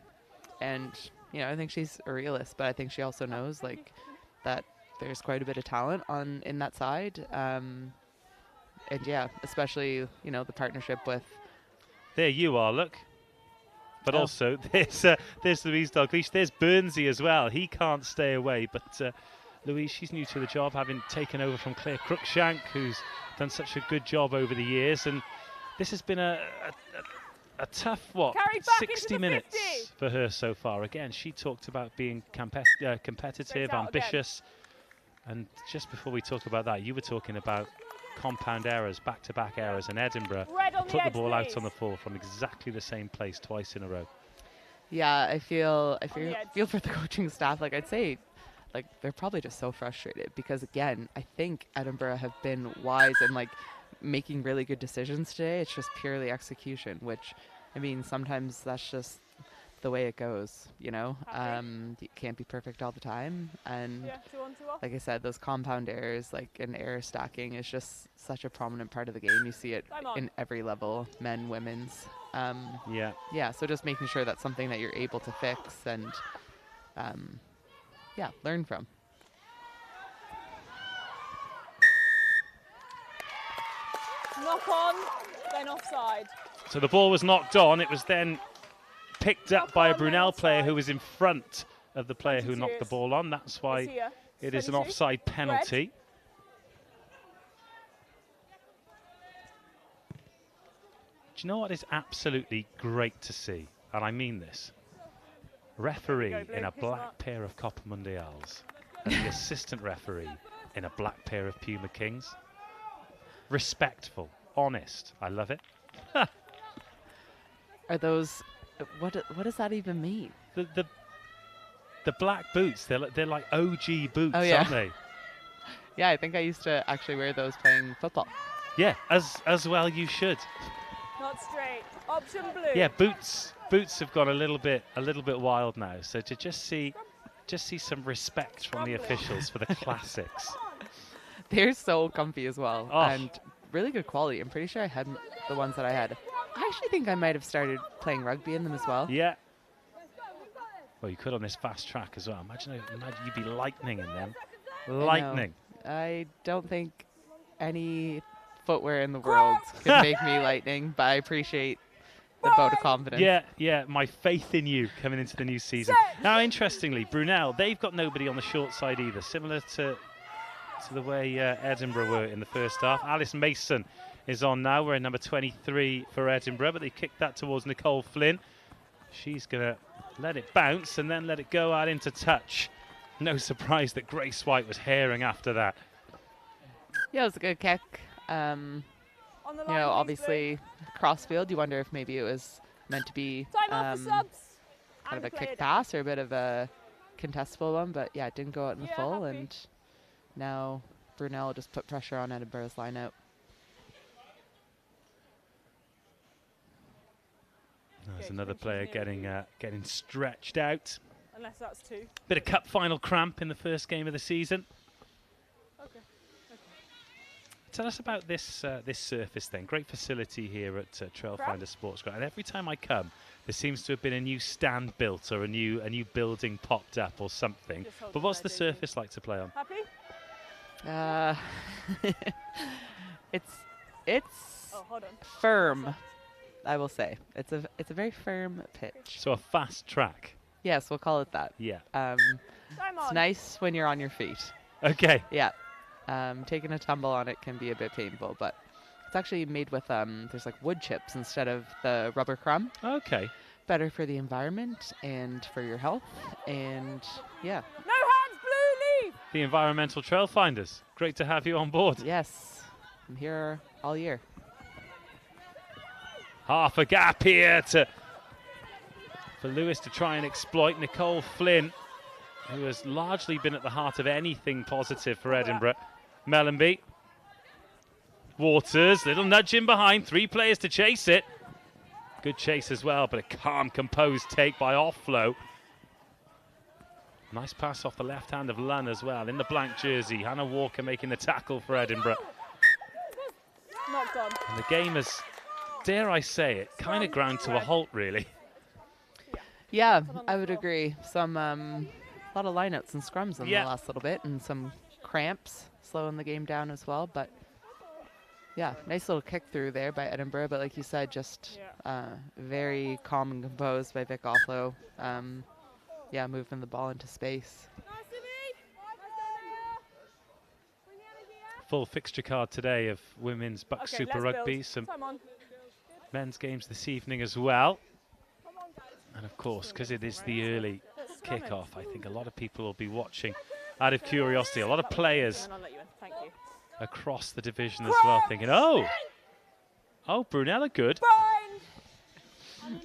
you know, I think she's a realist, but I think she also knows, like, that there's quite a bit of talent in that side. And, yeah, especially, you know, the partnership with... There you are, look. But also, there's Louise Dalglish. There's Burnsy as well. He can't stay away. But Louise, she's new to the job, having taken over from Claire Cruikshank, who's done such a good job over the years. And this has been a tough, Carried back 60 into the minutes 50. for her so far. Again, she talked about being competitive, Straight out ambitious. And just before we talk about that, you were talking about compound errors, back-to-back errors, and Edinburgh Red on put the the edge, ball out please. on the floor from exactly the same place twice in a row. Yeah, I feel the edge. for the coaching staff. Like, I'd say, like, they're probably just so frustrated because, again, I think Edinburgh have been wise and, like, making really good decisions today. It's just purely execution, which, I mean, sometimes that's just the way it goes, you know? You can't be perfect all the time. And Yeah, 2 on 2 off. like I said, those compound errors, like, and error stacking is just such a prominent part of the game. You see it Time on. in every level, men, women's. Yeah. Yeah, so just making sure that's something that you're able to fix and, yeah, learn from. Knock on, then offside. So the ball was knocked on. It was then picked up Knock by a on, then Brunel player offside. who was in front of the player who 22 knocked the years. ball on. That's why It's here. it is an 22. offside penalty. Do you know what is absolutely great to see? And I mean this. Referee There we go, in a Blue. Piss 'em black up. pair of Copper Mundials and the assistant referee in a black pair of Puma Kings. Respectful, honest. I love it. Are those, what does that even mean? The black boots, they're like OG boots, Oh, yeah. aren't they? Yeah, I think I used to actually wear those playing football. Yeah, as well you should. Not straight. Option blue. Yeah, boots have gone a little bit wild now. So to just see just see some respect from the officials for the classics. They're so comfy as well, Oh. and really good quality. I'm pretty sure I had the ones that I had. I actually think I might have started playing rugby in them as well. Yeah. Well, you could on this fast track as well. Imagine you'd be lightning in them. Lightning. I don't think any footwear in the world could make me lightning, but I appreciate the vote of confidence. Yeah, my faith in you coming into the new season. Now, interestingly, Brunel, they've got nobody on the short side either, similar to the way Edinburgh were in the first half. Alice Mason is on now. We're in number 23 for Edinburgh, but they kicked that towards Nicole Flynn. She's going to let it bounce and then let it go out into touch. No surprise that Grace White was herring after that. Yeah, it was a good kick. Obviously, crossfield, you wonder if maybe it was meant to be kind of a kick pass or a bit of a contestable one, but yeah, it didn't go out in the full, and now Brunel just put pressure on Edinburgh's line out. There's another player getting stretched out. Unless that's 2. Bit of cup final cramp in the first game of the season. Okay. Tell us about this this surface then. Great facility here at Trailfinder Sports Ground. And every time I come, there seems to have been a new stand built or a new building popped up or something. But what's the surface like to play on? Happy? It's firm, I will say. It's a very firm pitch. So a fast track. Yes, we'll call it that. Yeah. It's nice when you're on your feet. Okay. Yeah. Taking a tumble on it can be a bit painful, but it's actually made with there's like wood chips instead of the rubber crumb. Okay. Better for the environment and for your health, and yeah. No hands, blue, leave! The Environmental Trailfinders. Great to have you on board. Yes. I'm here all year. Half a gap here for Lewis to try and exploit Nicole Flynn, who has largely been at the heart of anything positive for Edinburgh. Mellenby. Waters, little nudge in behind, 3 players to chase it. Good chase as well, but a calm, composed take by Offlow. Nice pass off the left hand of Lunn as well, in the blank jersey. Hannah Walker making the tackle for Edinburgh. Not gone. And the game has, dare I say it, kind of ground to a halt, really. Yeah, I would agree. Some a lot of lineouts and scrums in the last little bit, and some cramps slowing the game down as well. But yeah, nice little kick through there by Edinburgh. But like you said, just very calm and composed by Vic Offlow. Moving the ball into space. Full fixture card today of women's BUCS Super Rugby. Some men's games this evening as well. And of course, because it is the early kickoff, I think a lot of people will be watching out of curiosity. A lot of players across the division as well thinking, oh, Brunel are good.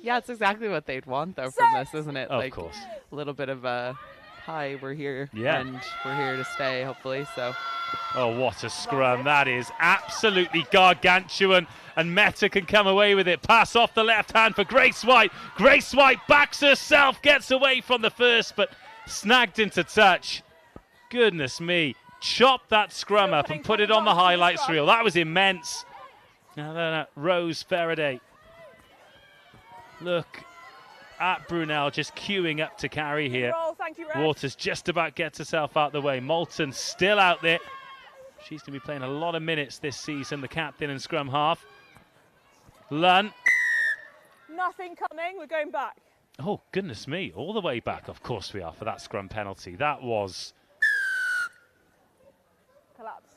Yeah, it's exactly what they'd want, though, from this, isn't it? Of course. A little bit of a, hi, we're here, yeah, and we're here to stay, hopefully, so. Oh, what a scrum. That is absolutely gargantuan, and Meta can come away with it. Pass off the left hand for Grace White. Grace White backs herself, gets away from the first, but snagged into touch. Goodness me. Chop that scrum up and put it on the highlights reel. That was immense. Now, Rose Faraday. Look at Brunel just queuing up to carry here. Waters just about gets herself out the way. Moulton still out there. She's going to be playing a lot of minutes this season, the captain and scrum half. Lunn. Nothing coming, we're going back. Oh, goodness me, all the way back. Of course we are for that scrum penalty. That was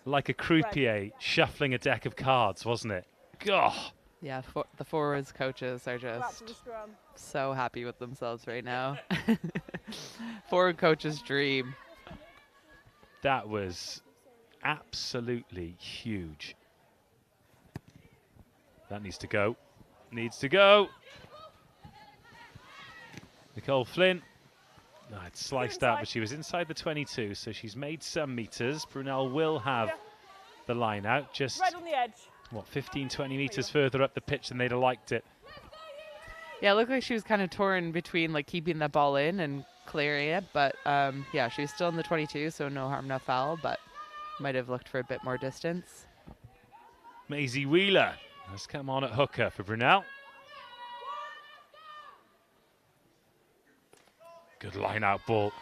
like a croupier shuffling a deck of cards, wasn't it? God. Yeah, the forwards coaches are just so happy with themselves right now. Forward coach's dream. That was absolutely huge. That needs to go. Needs to go. Nicole Flynn. No, it's sliced out, but she was inside the 22, so she's made some meters. Brunel will have the line out. Just right on the edge. What, 15, 20 meters further up the pitch than they'd have liked it. Yeah, it looked like she was kind of torn between like keeping the ball in and clearing it, but yeah, she was still in the 22, so no harm, no foul, but might have looked for a bit more distance. Maisie Wheeler has come on at hooker for Brunel. Good line-out ball.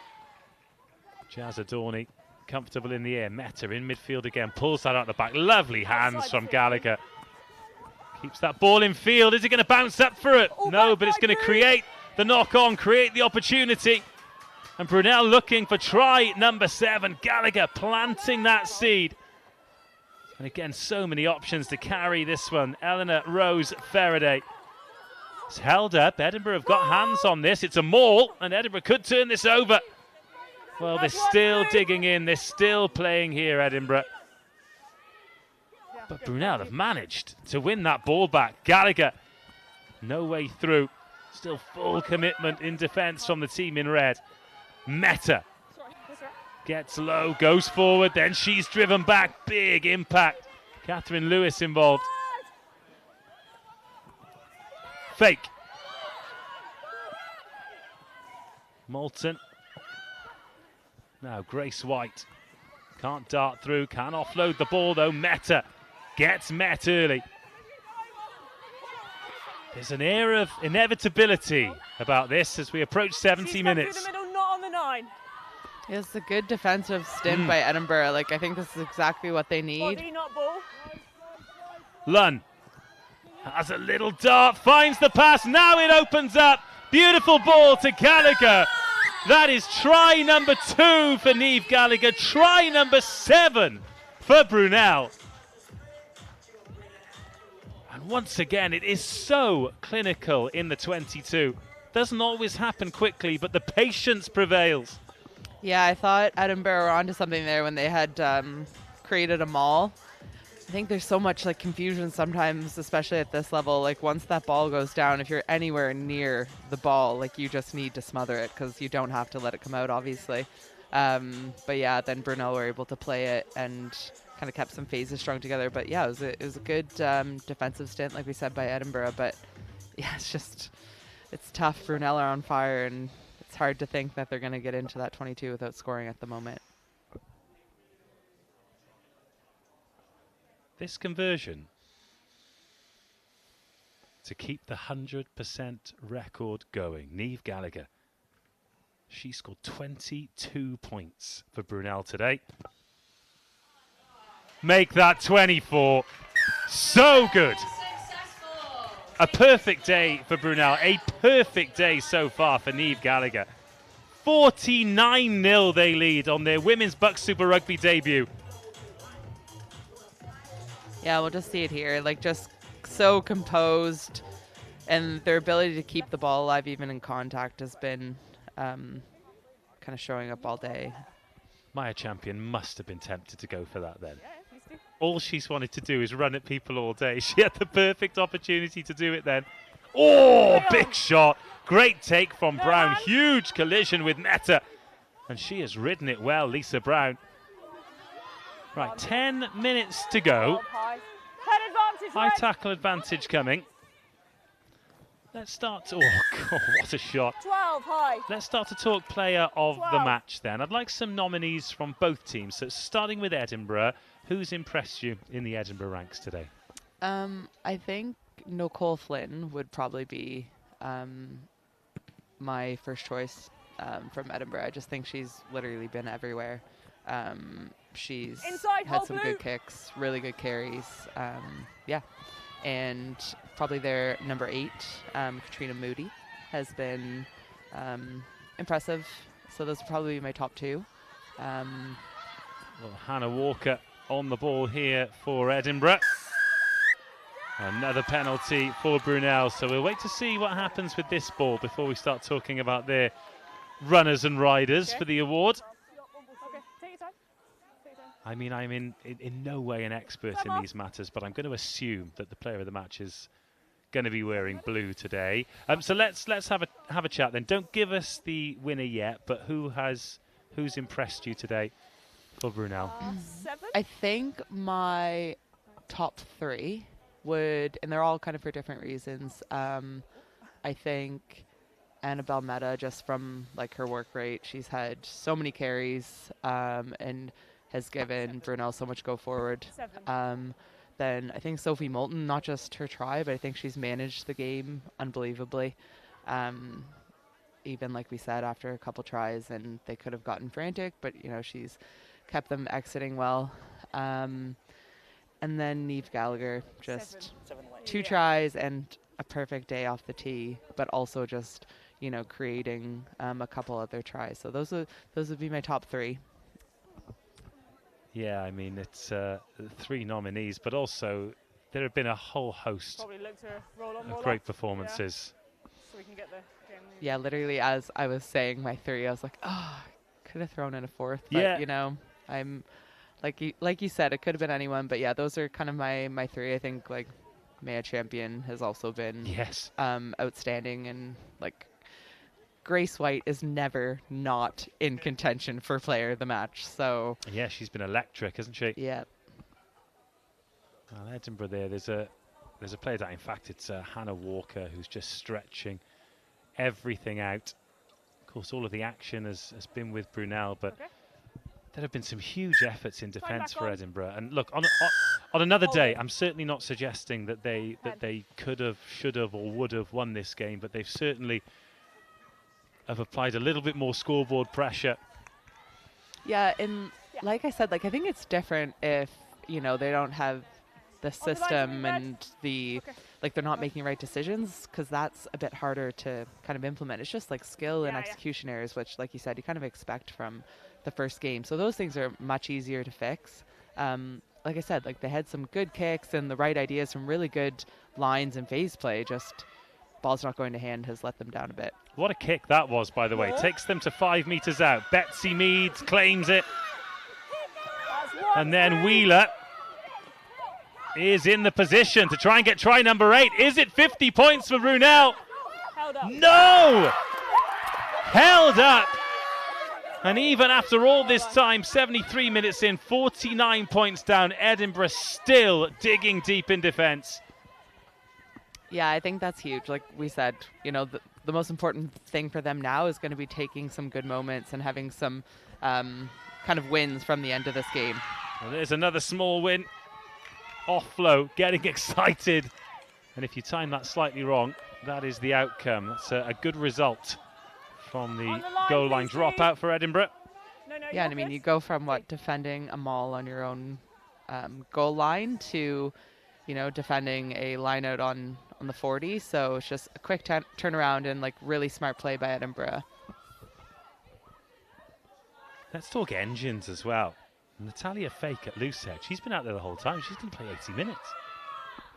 Jazz Adorni comfortable in the air. Meta in midfield again. Pulls that out the back. Lovely hands from Gallagher. Keeps that ball in field. Is it going to bounce up for it? No, but it's going to create the knock-on, create the opportunity. And Brunel looking for try number 7. Gallagher planting that seed. And again, so many options to carry this one. Eleanor Rose Faraday. It's held up. Edinburgh have got hands on this. It's a maul, and Edinburgh could turn this over. Well, they're still digging in. They're still playing here, Edinburgh. But Brunel have managed to win that ball back. Gallagher, no way through. Still full commitment in defence from the team in red. Meta gets low, goes forward, then she's driven back. Big impact. Catherine Lewis involved. Fake. Moulton. Now Grace White. Can't dart through, can offload the ball though. Meta gets met early. There's an air of inevitability about this as we approach 70 minutes. Through the middle, not on the 9. It's a good defensive stint by Edinburgh. Like, I think this is exactly what they need. Body, not ball. Lunn has a little dart, finds the pass, now it opens up. Beautiful ball to Gallagher. That is try number 2 for Niamh Gallagher, try number 7 for Brunel. And once again, it is so clinical in the 22. Doesn't always happen quickly, but the patience prevails. Yeah, I thought Edinburgh were onto something there when they had created a maul. I think there's so much like confusion sometimes, especially at this level. Like once that ball goes down, if you're anywhere near the ball, like you just need to smother it because you don't have to let it come out, obviously. But yeah, then Brunel were able to play it and kind of kept some phases strung together. But yeah, it was a good defensive stint, like we said, by Edinburgh. But yeah, it's tough. Brunel are on fire, and it's hard to think that they're going to get into that 22 without scoring at the moment. This conversion to keep the 100% record going. Niamh Gallagher, she scored 22 points for Brunel today. Make that 24. So good. A perfect day for Brunel. A perfect day so far for Niamh Gallagher. 49-0 they lead on their Women's BUCS Super Rugby debut. Yeah, we'll just see it here. Like, just so composed, and their ability to keep the ball alive even in contact has been kind of showing up all day. Maya Champion must have been tempted to go for that then. All she's wanted to do is run at people all day. She had the perfect opportunity to do it then. Oh, big shot. Great take from Brown. Huge collision with Meta. And she has ridden it well, Lisa Brown. Right, 10 minutes to go. High tackle advantage coming. Let's start to, oh God, what a shot. 12 high. Let's start to talk player of the match then. I'd like some nominees from both teams. So starting with Edinburgh, who's impressed you in the Edinburgh ranks today? I think Nicole Flynn would probably be my first choice from Edinburgh. I just think she's literally been everywhere. She's had some good kicks, really good carries. Yeah. And probably their number 8, Katrina Moody, has been impressive. So those would probably be my top 2. Well, Hannah Walker on the ball here for Edinburgh. Another penalty for Brunel. So we'll wait to see what happens with this ball before we start talking about their runners and riders for the award. I mean, I'm in no way an expert in these matters, but I'm going to assume that the player of the match is going to be wearing blue today. So let's have a chat then. Don't give us the winner yet, but who's impressed you today for Brunel? 7. I think my top 3 would, and they're all kind of for different reasons. I think Annabelle Meta, just from like her work rate. She's had so many carries and has given Brunel so much go forward. Then I think Sophie Moulton, not just her try, but I think she's managed the game unbelievably. Even like we said, after a couple tries and they could have gotten frantic, but you know, she's kept them exiting well. And then Niamh Gallagher, just 2 tries and a perfect day off the tee, but also just, you know, creating a couple other tries. So those would be my top 3. Yeah, I mean, it's 3 nominees, but also there have been a whole host of great performances. So we can get the game. Yeah, literally as I was saying my 3, I was like, oh, could have thrown in a 4th. But, yeah. you know, I'm like you said, it could have been anyone. But yeah, those are kind of my 3. I think like Maya Champion has also been outstanding, and like Grace White is never not in contention for player of the match. So yeah, she's been electric, hasn't she? Yeah. Well, Edinburgh there's a player that, in fact, it's Hannah Walker, who's just stretching everything out. Of course, all of the action has been with Brunel, but there have been some huge efforts in defence for Edinburgh. And look, on another day, I'm certainly not suggesting that they could have, should have, or would have won this game, but they've certainly have applied a little bit more scoreboard pressure. Yeah, and like I said, like I think it's different if, you know, they don't have the system and the like they're not making right decisions, because that's a bit harder to kind of implement. It's just like skill and execution errors, which, like you said, you kind of expect from the first game. So those things are much easier to fix. Like I said, like they had some good kicks and the right ideas, some really good lines and phase play. Just ball's not going to hand has let them down a bit. What a kick that was, by the way. Takes them to 5 metres out. Betsy Meads claims it. And then Wheeler is in the position to try and get try number 8. Is it 50 points for Brunel? No! Held up. And even after all this time, 73 minutes in, 49 points down, Edinburgh still digging deep in defence. Yeah, I think that's huge. Like we said, you know, the most important thing for them now is going to be taking some good moments and having some kind of wins from the end of this game. Well, there's another small win. Offlow getting excited. And if you time that slightly wrong, that is the outcome. That's a good result from the goal line dropout for Edinburgh. Yeah, and I mean, you go from defending a maul on your own goal line to, you know, defending a line out on the 40. So it's just a quick turnaround and like really smart play by Edinburgh. Let's talk engines as well. Natalia Fake at Loosehead. She's been out there the whole time. She's going to play 80 minutes.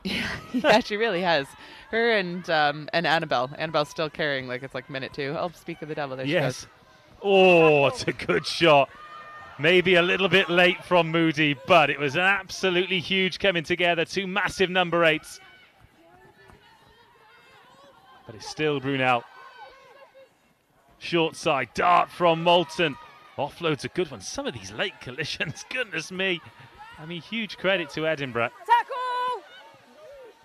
Yeah, she really has. Her and Annabelle. Annabelle's still carrying like it's like minute 2. Oh, speak of the devil. There she goes. Oh, it's a good shot. Maybe a little bit late from Moody, but it was an absolutely huge coming together. 2 massive number 8s. But it's still Brunel. Short side dart from Moulton. Offload's a good one. Some of these late collisions, goodness me. I mean, huge credit to Edinburgh. Tackle!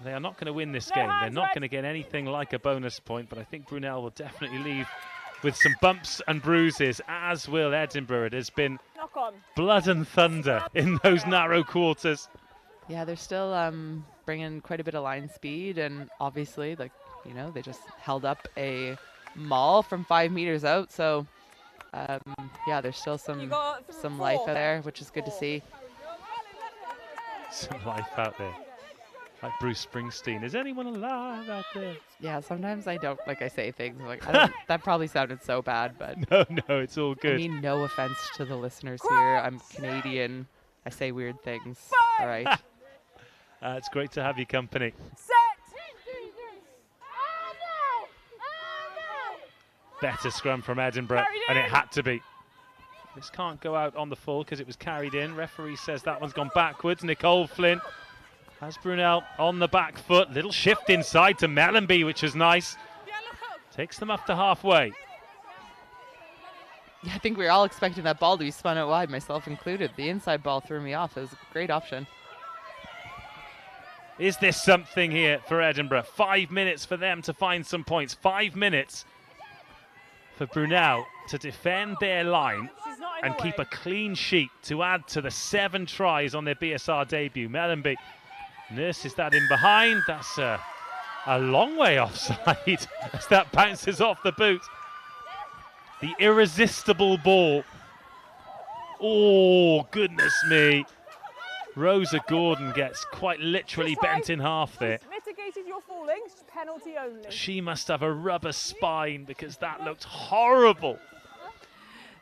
They are not going to win this game. They're not going to get anything like a bonus point, but I think Brunel will definitely leave with some bumps and bruises, as will Edinburgh. It has been blood and thunder in those narrow quarters. Yeah, they're still bringing quite a bit of line speed, and obviously, like, you know, they just held up a maul from 5 meters out, so yeah, there's still some life out there, which is good to see. Some life out there. Like Bruce Springsteen. Is anyone alive out there? Yeah, sometimes I don't, like, I say things like, that probably sounded so bad, but... No, it's all good. I mean, no offense to the listeners here. I'm Canadian. I say weird things. All right. It's great to have your company. Better scrum from Edinburgh, and it had to be. This can't go out on the full because it was carried in. Referee says that one's gone backwards. Nicole Flynn has Brunel on the back foot. Little shift inside to Mellenby, which is nice. Takes them up to halfway. Yeah, I think we were all expecting that ball to be spun out wide, myself included. The inside ball threw me off. It was a great option. Is this something here for Edinburgh? 5 minutes for them to find some points. 5 minutes. for Brunel to defend their line and keep a clean sheet to add to the 7 tries on their BSR debut. Mellenby nurses that in behind. That's a long way offside as that bounces off the boot. The irresistible ball. Oh, goodness me. Rosa Gordon gets quite literally bent in half there. Mitigated your falling, penalty only. She must have a rubber spine because that looked horrible.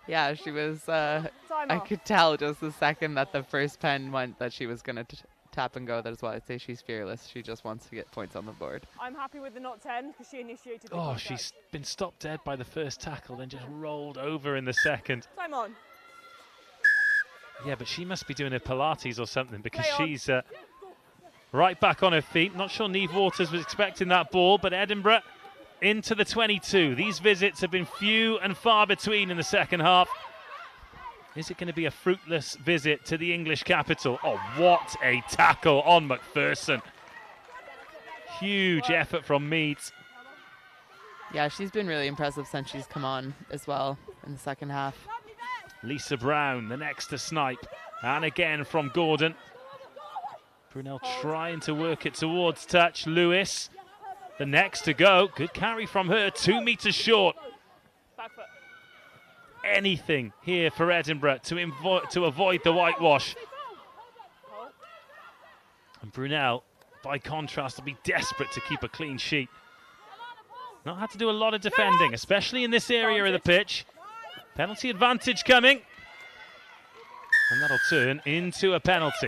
Yeah, she was, I could tell just the second that the first pen went that she was going to tap and go. That's why I'd say she's fearless. She just wants to get points on the board. I'm happy with the not 10 because she initiated the Oh, contact. she's been stopped dead by the first tackle, then just rolled over in the second. Time on. Yeah, but she must be doing her Pilates or something because she's right back on her feet. Not sure Niamh Waters was expecting that ball, but Edinburgh into the 22. These visits have been few and far between in the second half. Is it going to be a fruitless visit to the English capital? Oh, what a tackle on McPherson. Huge effort from Meads. Yeah, she's been really impressive since she's come on as well in the second half. Lisa Brown, the next to snipe. And again from Gordon. Brunel trying to work it towards touch. Lewis, the next to go. Good carry from her, 2 meters short. Back foot. Anything here for Edinburgh to avoid the whitewash. And Brunel, by contrast, will be desperate to keep a clean sheet. Not had to do a lot of defending, especially in this area of the pitch. Penalty advantage coming. And that'll turn into a penalty.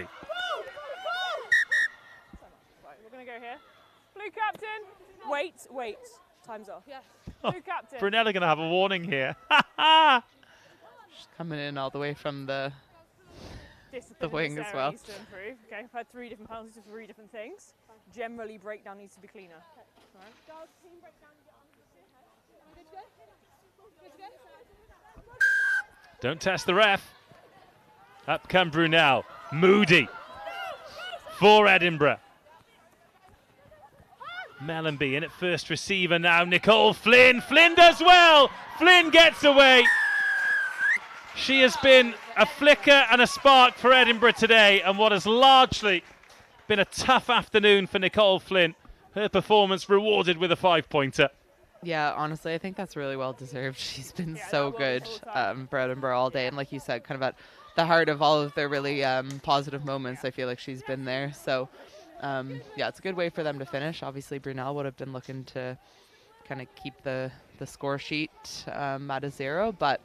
Right, we're going to go here. Blue captain. Wait. Time's off. Yeah. Blue captain. Brunel are going to have a warning here. She's coming in all the way from the wing as well. Needs to improve. Okay, I've had 3 different penalties for 3 different things. Generally, breakdown needs to be cleaner. Right. Don't test the ref. Up come Brunel. Moody for Edinburgh. Mellenby in at first receiver now. Nicole Flynn. Flynn does well. Flynn gets away. She has been a flicker and a spark for Edinburgh today, and what has largely been a tough afternoon for Nicole Flynn. Her performance rewarded with a 5-pointer. Yeah, honestly, I think that's really well deserved. She's been so good for Edinburgh all day. And like you said, kind of at the heart of all of their really positive moments, I feel like she's been there. So, yeah, it's a good way for them to finish. Obviously, Brunel would have been looking to kind of keep the score sheet at a 0. But,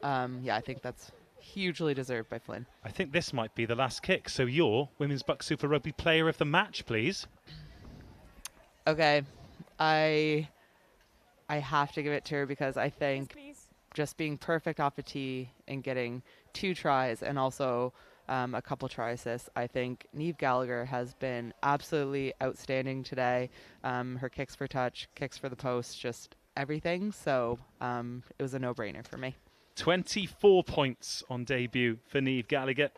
yeah, I think that's hugely deserved by Flynn. I think this might be the last kick. So your Women's BUCS Super Rugby Player of the Match, please. Okay. I have to give it to her because I think just being perfect off a tee and getting 2 tries and also a couple try assists, I think Niamh Gallagher has been absolutely outstanding today. Her kicks for touch, kicks for the post, just everything. So it was a no-brainer for me. 24 points on debut for Niamh Gallagher.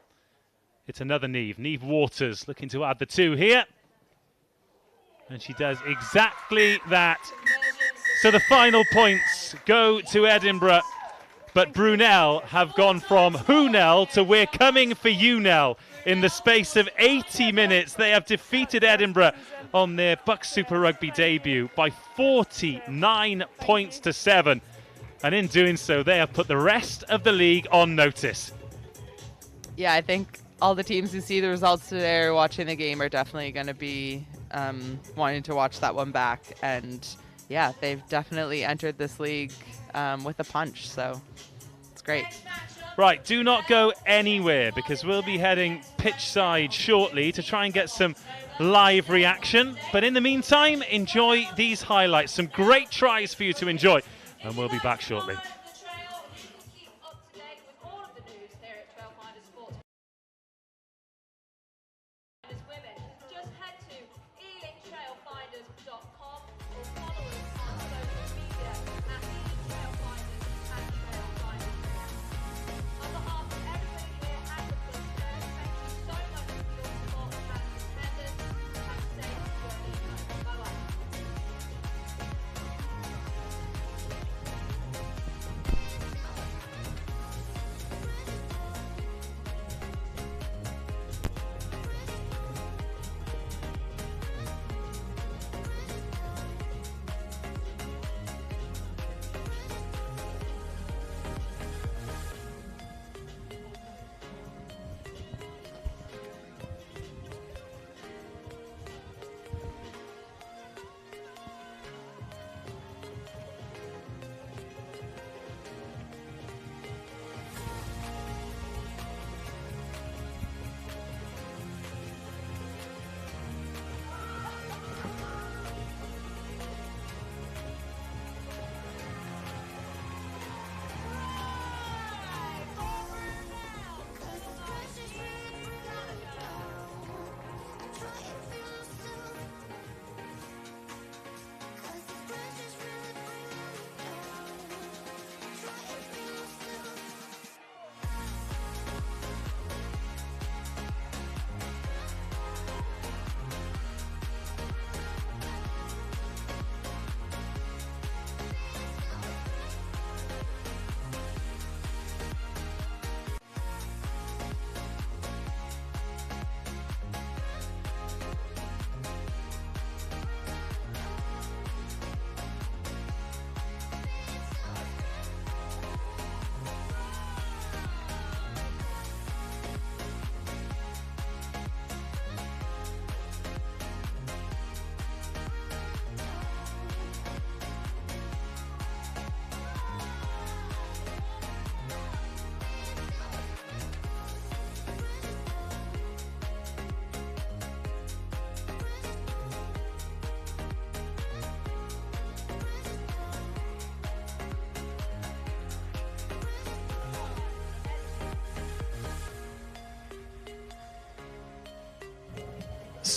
It's another Niamh Waters looking to add the 2 here. And she does exactly that. So the final points go to Edinburgh, but Brunel have gone from who Nell to we're coming for you Nell. In the space of 80 minutes, they have defeated Edinburgh on their BUCS Super Rugby debut by 49 points to 7. And in doing so, they have put the rest of the league on notice. Yeah, I think all the teams who see the results today or watching the game are definitely going to be wanting to watch that one back. And yeah, they've definitely entered this league with a punch, so it's great. Right, do not go anywhere because we'll be heading pitch side shortly to try and get some live reaction. But in the meantime, enjoy these highlights. Some great tries for you to enjoy, and we'll be back shortly.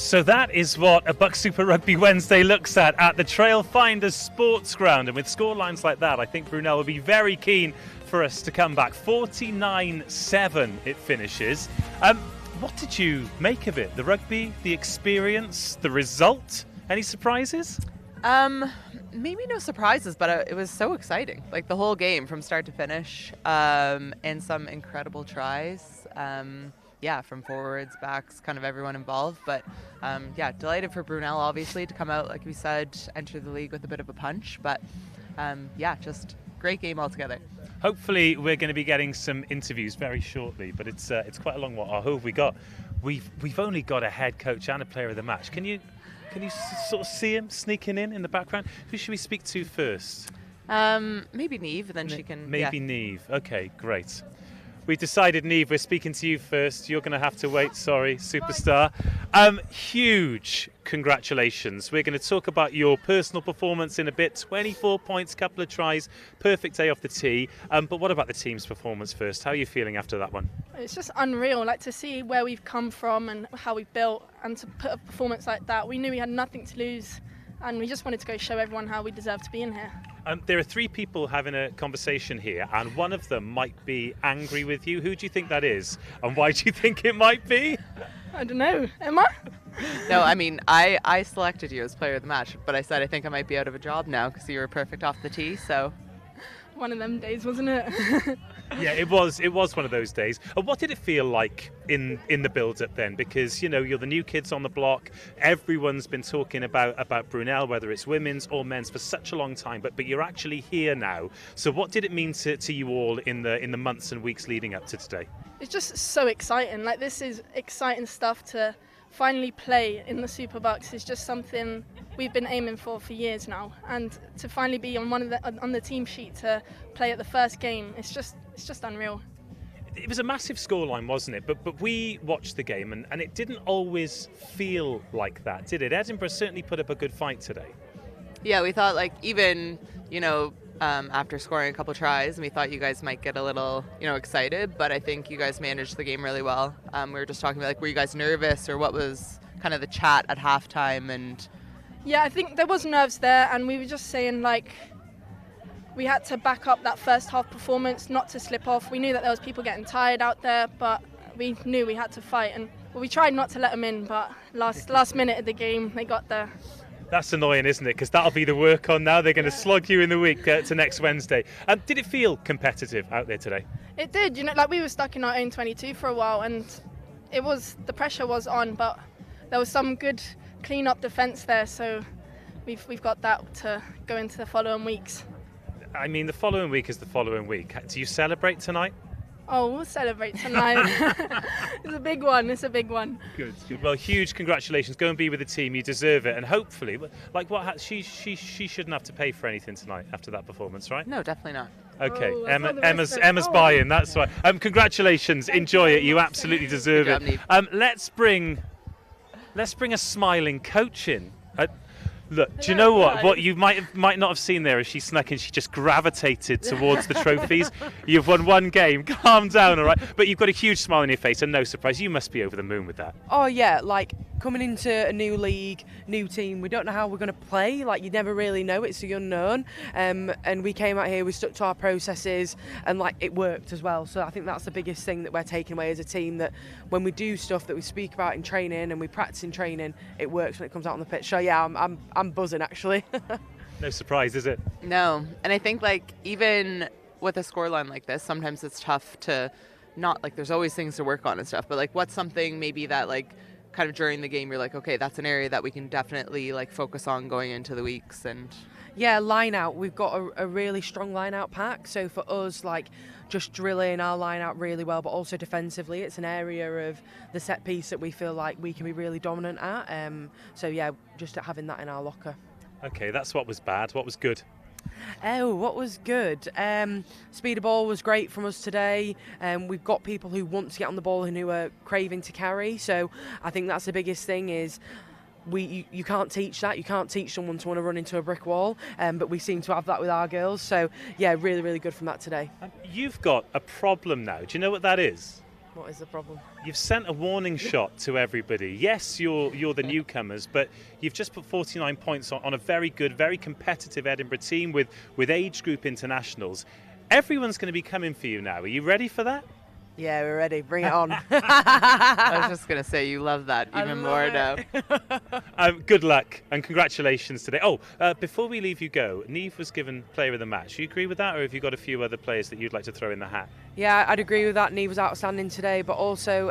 So that is what a BUCS Super Rugby Wednesday looks at the Trailfinders Sports Ground. And with scorelines like that, I think Brunel will be very keen for us to come back. 49-7 it finishes. What did you make of it? The rugby, the experience, the result? Any surprises? Maybe no surprises, but it was so exciting. Like the whole game from start to finish, and some incredible tries. From forwards, backs, kind of everyone involved. But delighted for Brunel, obviously, to come out, like we said, enter the league with a bit of a punch. But just great game altogether. Hopefully we're going to be getting some interviews very shortly, but it's quite a long one. Who have we got? We've only got a head coach and a player of the match. Can you sort of see him sneaking in the background? Who should we speak to first? Maybe Neve, then she can... Maybe Neve. Okay, great. We've decided, Neve, we're speaking to you first. You're going to have to wait. Sorry, superstar. Huge congratulations. We're going to talk about your personal performance in a bit. 24 points, couple of tries, perfect day off the tee. But what about the team's performance first? How are you feeling after that one? It's just unreal, like to see where we've come from and how we've built, and to put a performance like that. We knew we had nothing to lose, and we just wanted to go show everyone how we deserve to be in here. There are three people having a conversation here, and one of them might be angry with you. Who do you think that is, and why do you think it might be? I don't know. Emma? No, I mean, I selected you as player of the match, but I said I think I might be out of a job now because you were perfect off the tee, so... One of them days, wasn't it? Yeah, it was one of those days. And what did it feel like in the build-up then? Because, you're the new kids on the block. Everyone's been talking about Brunel, whether it's women's or men's, for such a long time. But you're actually here now. So what did it mean to you all in the months and weeks leading up to today? It's just so exciting. Like, this is exciting stuff to finally play in the Super BUCS. Is just something we've been aiming for years now, and to finally be on on the team sheet to play at the first game, it's just unreal. It was a massive scoreline, wasn't it? But we watched the game, and it didn't always feel like that, did it? Edinburgh certainly put up a good fight today. Yeah, we thought, like, even after scoring a couple tries, and we thought you guys might get a little excited, but I think you guys managed the game really well. We were just talking about, like, were you guys nervous, or what was kind of the chat at halftime? And yeah, I think there was nerves there, and we were just saying, like, we had to back up that first half performance, not to slip off. We knew that there was people getting tired out there, but we knew we had to fight, and we tried not to let them in, but last minute of the game, they got there. That's annoying, isn't it? Because that'll be the work on now. They're going to slog you in the week to next Wednesday. Did it feel competitive out there today? It did. Like, we were stuck in our own 22 for a while, and the pressure was on, but there was some good clean-up defence there, so we've got that to go into the following weeks. I mean, the following week is the following week. Do you celebrate tonight? Oh, we'll celebrate tonight. It's a big one. Good. Well, huge congratulations. Go and be with the team. You deserve it. And hopefully, like, she shouldn't have to pay for anything tonight after that performance, right? No, definitely not. Okay, Emma's buying. That's why. Congratulations. Enjoy it. You absolutely deserve it. Let's bring a smiling coach in. Look, do you know what? What you might not have seen there is she snuck in. She just gravitated towards the trophies. You've won one game. Calm down, all right? But you've got a huge smile on your face, and no surprise. You must be over the moon with that. Oh, yeah. Like, coming into a new league, new team, we don't know how we're going to play. Like, you never really know. It's the unknown. And we came out here, we stuck to our processes, and, like, it worked as well. So I think that's the biggest thing that we're taking away as a team, that when we do stuff that we speak about in training and we practice in training, it works when it comes out on the pitch. So, yeah, I'm buzzing, actually. No surprise, is it? No. And I think, like, even with a scoreline like this, sometimes it's tough to not, like, there's always things to work on and stuff, but, like, what's something maybe that, like, kind of during the game you're like, okay, that's an area that we can definitely, like, focus on going into the weeks? And yeah, line out. We've got a really strong line out pack. So for us, like, just drilling our line out really well, but also defensively, it's an area of the set piece that we feel like we can be really dominant at. So yeah, just having that in our locker. Okay, that's what was bad. What was good? Oh, what was good? Speed of ball was great from us today. We've got people who want to get on the ball and who are craving to carry. So I think that's the biggest thing is you can't teach that. You can't teach someone to want to run into a brick wall, but we seem to have that with our girls. So yeah, really, really good from that today. You've got a problem now. Do you know what that is? What is the problem? You've sent a warning shot to everybody. Yes, you're the newcomers, but you've just put 49 points on a very good, very competitive Edinburgh team with age group internationals. Everyone's going to be coming for you now. Are you ready for that? Yeah, we're ready. Bring it on. I was just going to say, you love that even more now. Good luck and congratulations today. Oh, before we leave you go, Niamh was given Player of the Match. Do you agree with that, or have you got a few other players that you'd like to throw in the hat? Yeah, I'd agree with that. Niamh was outstanding today, but also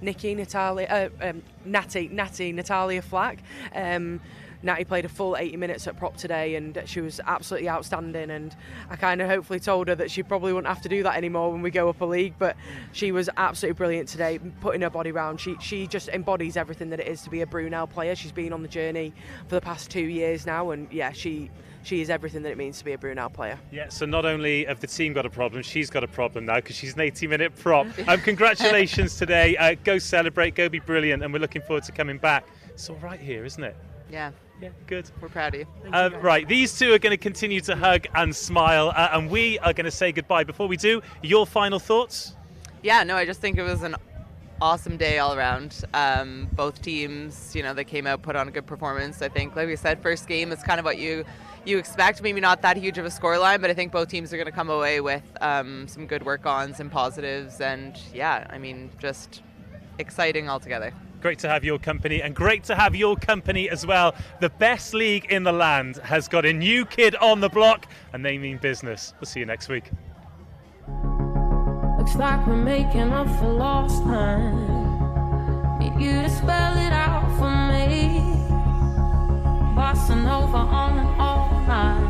Natalia Flack. Natty played a full 80 minutes at prop today, and she was absolutely outstanding, and I kind of hopefully told her that she probably wouldn't have to do that anymore when we go up a league, but she was absolutely brilliant today, putting her body round. She just embodies everything that it is to be a Brunel player. She's been on the journey for the past 2 years now, and yeah, she is everything that it means to be a Brunel player. Yeah, so not only have the team got a problem, she's got a problem now because she's an 80-minute prop. Congratulations today. Go celebrate, go be brilliant, and we're looking forward to coming back. It's all right here, isn't it? Yeah. Yeah, good. We're proud of you. Right, these two are going to continue to hug and smile, and we are going to say goodbye. Before we do, your final thoughts? Yeah, no, I just think it was an awesome day all around. Both teams, they came out, put on a good performance. I think, like we said, first game is kind of what you expect. Maybe not that huge of a scoreline, but I think both teams are going to come away with some good work-ons and positives. And yeah, I mean, just exciting altogether. Great to have your company, and great to have your company as well. The best league in the land has got a new kid on the block, and they mean business. We'll see you next week. Looks like we're making up for lost time. Need you to spell it out for me. Bossa Nova on and all night.